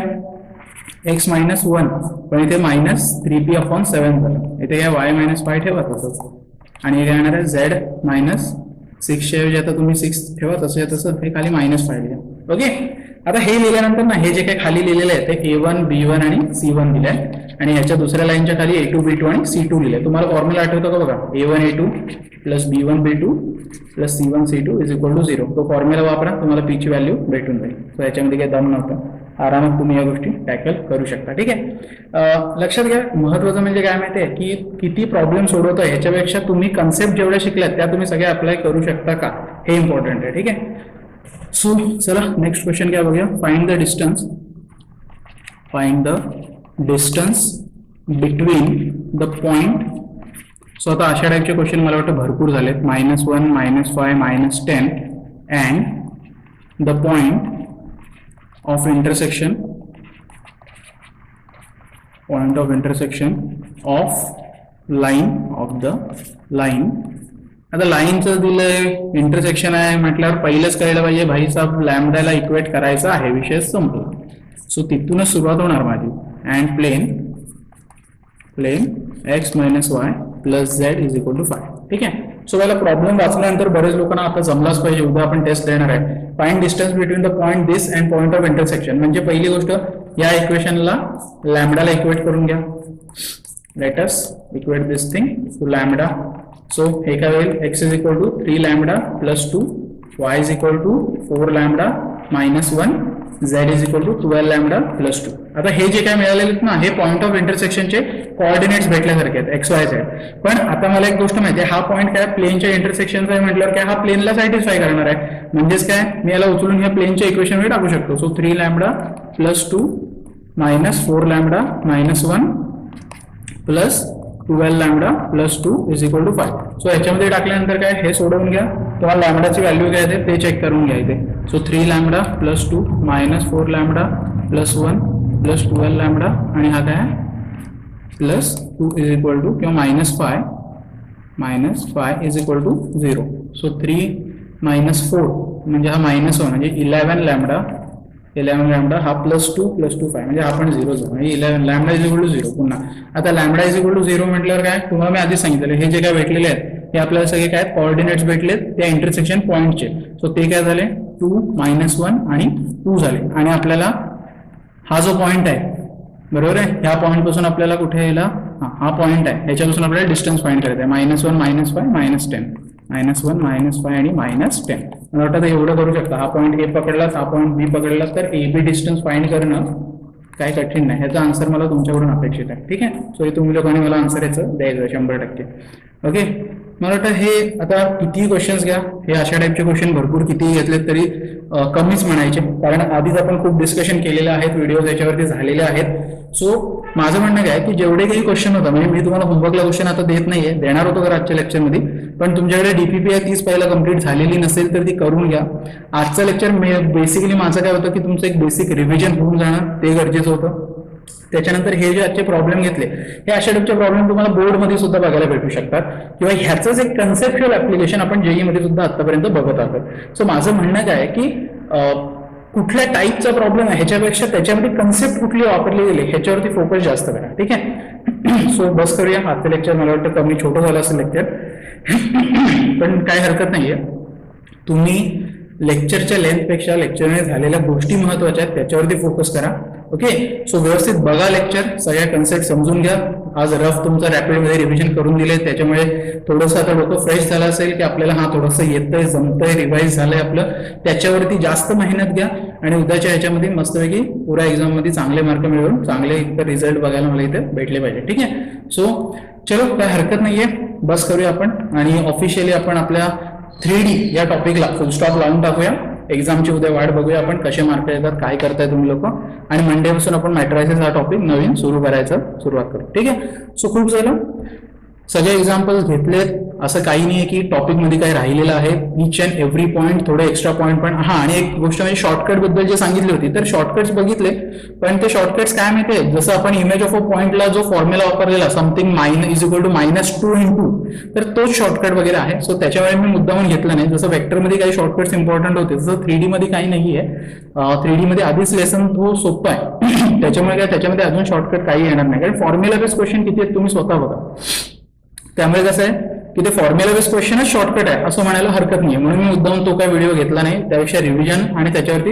A: x मायनस 1 पण इथे -3p अपॉन 7 झालं इथे काय y मायनस 5 ठेवा तसंच आणि हे काय होणार आहे z मायनस 6 च्या ऐवजी आता तुम्ही 6 ठेवा तसं हे खाली -5 लिहा ओके. आता हे लिहिल्यानंतर ना हे जे काही खाली लिहिलेले आहे ते A1 B1 आणि C1 दिले आहे आणि ह्याच्या दुसऱ्या लाईनच्या खाली A2 B2 आणि C2 लिहिले तुम्हाला फॉर्म्युला आठवतो का बघा A1 A2 plus B1 B2 plus C1 C2 is equal to 0 तो फॉर्म्युला वापरा तुम्हाला P ची व्हॅल्यू भेटून जाईल. सो याच्यामध्ये काही दम नव्हतं आरामात तुम्ही या गोष्टी टॅकल करू शकता ठीक आहे. लक्षात घ्या महत्वाचं म्हणजे काय माहिती आहे की किती प्रॉब्लेम सोडवतोय ह्याच्यापेक्षा तुम्ही कन्सेप्ट जेवढ्या शिकल्यात त्या तुम्ही सगळ्या अप्लाय करू शकता का हे इम्पॉर्टंट आहे ठीक आहे. सो चला नेक्स्ट क्वेश्चन क्या बघूया find the distance between the point. So आता अशा टाईपचे क्वेश्चन मला वाटतं भरपूर झालेत -1 -5 -10 and the point of intersection of line आता लाईनचं दिलंय इंटरसेक्शन आहे म्हटल्यावर पहिलंच कळलं पाहिजे भाई साहेब लॅम्डाला इक्वेट करायचा आहे विषय संपला. सो तिथूनच सुरुवात होणार माझी and plane x minus y plus z is equal to 5 ठीक आहे. सो याला प्रॉब्लेम वाचल्यानंतर बरेच लोकांना आता जमलाच पाहिजे उद्या आपण टेस्ट देणार आहे find distance between the point this and point of intersection म्हणजे पहिली गोष्ट या इक्वेशनला लॅम्डाला इक्वेट करून घ्या. Let us equate this thing to lambda. So हे काय होईल x is equal to 3 lambda plus 2 y is equal to 4 lambda minus 1 z is equal to 12 lambda plus 2. आता हे जे काय मिळालेले आहेत ना हे पॉइंट ऑफ इंटरसेक्शनचे कोऑर्डिनेट्स भेटल्यासारखे आहेत x y z. पण आता मला एक गोष्ट माहिती आहे हा पॉइंट काय प्लेनच्या इंटरसेक्शनचा आहे म्हटल्यावर काय हा प्लेनला सॅटिस्फाय करणार आहे म्हणजेच काय मी याला उचलून ह्या प्लेनच्या इक्वेशन मध्ये टाकू शकतो. So 3 lambda plus 2 minus 4 lambda minus 1 plus 12 lambda plus 2 is equal to 5. So याच्यामध्ये टाकल्यानंतर काय हे सोडवून घ्या तुम्हाला लॅम्डाची व्हॅल्यू काय आहे ते चेक करून घ्या इथे. So 3 lambda plus 2 minus 4 lambda plus 1 plus 12 lambda आणि हा काय प्लस 2 इज इक्वल टू किंवा minus 5 is equal to 0. So 3 minus 4 म्हणजे हा मायनस 1 म्हणजे 11 लॅम्डा हा प्लस 2 5 म्हणजे हा पण 0 झाला म्हणजे 11 लॅम्डा इज इक्वल टू 0 पुन्हा. आता लॅम्डा इज इक्वल टू 0 म्हटल्यावर काय तुम्हाला मी आधी सांगितलं हे जे काय भेटलेले आहेत हे आपल्याला सगळे काय कोऑर्डिनेट्स भेटलेत त्या इंटरसेक्शन पॉइंटचे. सो ते काय झाले 2 मायनस 1 आणि 2 झाले आणि आपल्याला हा जो पॉइंट आहे बरोबर आहे ह्या पॉइंट पासून आपल्याला कुठे यायला हा पॉइंट आहे ह्याच्यापासून आपल्याला डिस्टन्स फाइंड करायचं आहे -1 -5 -10 -1 -5 आणि -10. मला वाटतं एवढं करू शकता हा पॉईंट ए पकडलात हा पॉईंट बी पकडला तर ए बी डिस्टन्स फाइंड करणं काय कठीण नाही ह्याचा आन्सर मला तुमच्याकडून अपेक्षित आहे ठीक आहे. सो तुम्ही लोकांनी मला आन्सर याचं द्यायचं 100% ओके. मला वाटतं हे आता किती क्वेश्चन्स घ्या हे अशा टाईपचे क्वेश्चन भरपूर किती घेतले तरी कमीच म्हणायचे कारण आधीच आपण खूप डिस्कशन केलेले आहेत व्हिडिओज याच्यावरती झालेले आहेत. सो माझं म्हणणं काय की जेवढे काही क्वेश्चन होतं म्हणजे मी तुम्हाला होमवर्कला क्वेश्चन आता देत नाहीये देणार होतो तर आजच्या लेक्चरमध्ये पण तुमच्याकडे डीपीपी आहे तीच पहिला कंप्लीट झालेली नसेल तर ती करून घ्या. आजचं लेक्चर बेसिकली माझं काय होतं की तुमचं एक बेसिक रिव्हिजन होऊन जाणं ते गरजेचं होतं. त्याच्यानंतर हे जे आजचे प्रॉब्लेम घेतले हे अशा टाईपचे प्रॉब्लेम तुम्हाला बोर्डमध्ये सुद्धा बघायला भेटू शकतात किंवा ह्याचंच एक कन्सेप्च्युअल ऍप्लिकेशन आपण जेई मध्ये सुद्धा आतापर्यंत बघत आहोत. सो माझं म्हणणं काय आहे की कुठल्या टाईपचा प्रॉब्लेम आहे ह्याच्यापेक्षा त्याच्यामध्ये कन्सेप्ट कुठली वापरली गेली ह्याच्यावरती फोकस जास्त करा ठीक आहे. सो बस करूया आजचं लेक्चर मला वाटतं कमी छोटं झालं असेल लेक्चर पण काय हरकत नाहीये. तुम्ही लेक्चरच्या लेंथपेक्षा लेक्चरने झालेल्या गोष्टी महत्वाच्या आहेत त्याच्यावरती फोकस करा ओके. सो व्यवस्थित बघा लेक्चर, सगळ्या कन्सेप्ट समजून घ्या. आज रफ तुमचं रॅपिडमध्ये रिव्हिजन करून दिले, त्याच्यामुळे थोडंसं आता डोकं फ्रेश झालं असेल की आपल्याला हा थोडंसं येतंय, जमतंय, रिवाईज झालंय आपलं. त्याच्यावरती जास्त मेहनत घ्या आणि उद्याच्या ह्याच्यामध्ये मस्तपैकी पुरा एक्झाममध्ये चांगले मार्क मिळवून चांगले रिझल्ट बघायला मला इथे भेटले पाहिजे. ठीक आहे. सो चलो, काय हरकत नाहीये, बस करूया आपण आणि ऑफिशियली आपण आपल्या 3D या टॉपिकला फुल स्टॉप लावून टाकूया. एक्झामची उद्या वाट बघूया आपण, कसे मार्क येतात, काय करताय तुम्ही लोक, आणि मंडेपासून आपण मॅट्रायसिस हा टॉपिक नवीन सुरू करायचं सुरुवात करू. ठीक आहे. सो खूप झालं, सगळे एक्झाम्पल्स घेतलेत, असं काही नाही की टॉपिक मध्ये काही राहिलेलं आहे. इच अँड एव्हरी पॉईंट, थोडे एक्स्ट्रा पॉईंट पण. हा, आणि एक गोष्ट म्हणजे शॉर्टकट बद्दल जे सांगितली होती, तर शॉर्टकट्स बघितले, पण ते शॉर्टकट्स काय माहितीये, जसं आपण इमेज ऑफ अ पॉईंटला जो फॉर्म्युला वापरलेला समथिंग -2 -2, तर तोच शॉर्टकट वगैरे आहे. सो त्याच्यामुळे मी मुद्दामून घेतला नाही. जसं वेक्टरमध्ये काही शॉर्टकट्स इम्पॉर्टंट होते, तसं 3D मध्ये काही नाहीये. 3D मध्ये आधीच लेसन तो सोपं आहे त्याच्यामुळे काय त्याच्यामध्ये अजून शॉर्टकट काही येणार नाही, कारण फॉर्म्युला बेस्ड क्वेश्चन किती आहेत तुम्ही स्वतः बघा. त्यामुळे कसं आहे की ते फॉर्म्युला बेस्ड क्वेश्चनच शॉर्टकट आहे असं म्हणायला हरकत नाही. म्हणून मी मुद्दाम तो काय व्हिडिओ घेतला नाही. त्यापेक्षा रिव्हिजन आणि त्याच्यावरती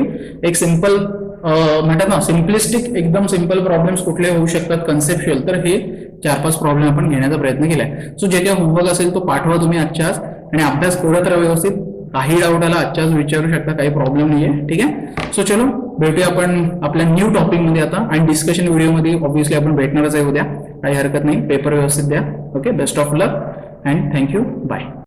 A: एक सिंपल म्हणतात ना, सिम्पलिस्टिक, एकदम सिंपल प्रॉब्लेम्स कुठले होऊ शकतात कन्सेप्च्युअल, तर हे 4-5 प्रॉब्लेम आपण घेण्याचा प्रयत्न केलाय. सो जे काही होमवर्क असेल तो पाठवा तुम्ही आजच्याच, आणि अभ्यास करत राहा व्यवस्थित. काही डाऊट आला आजच्याच विचारू शकता, काही प्रॉब्लेम नाहीये. ठीक आहे. सो चलो, भेटूया आपण आपल्या न्यू टॉपिक मध्ये आता, आणि डिस्कशन व्हिडिओमध्ये ऑब्व्हियसली आपण भेटणारच आहे उद्या. काही हरकत नाही, पेपर व्यवस्थित द्या. Okay, best of luck and thank you, bye.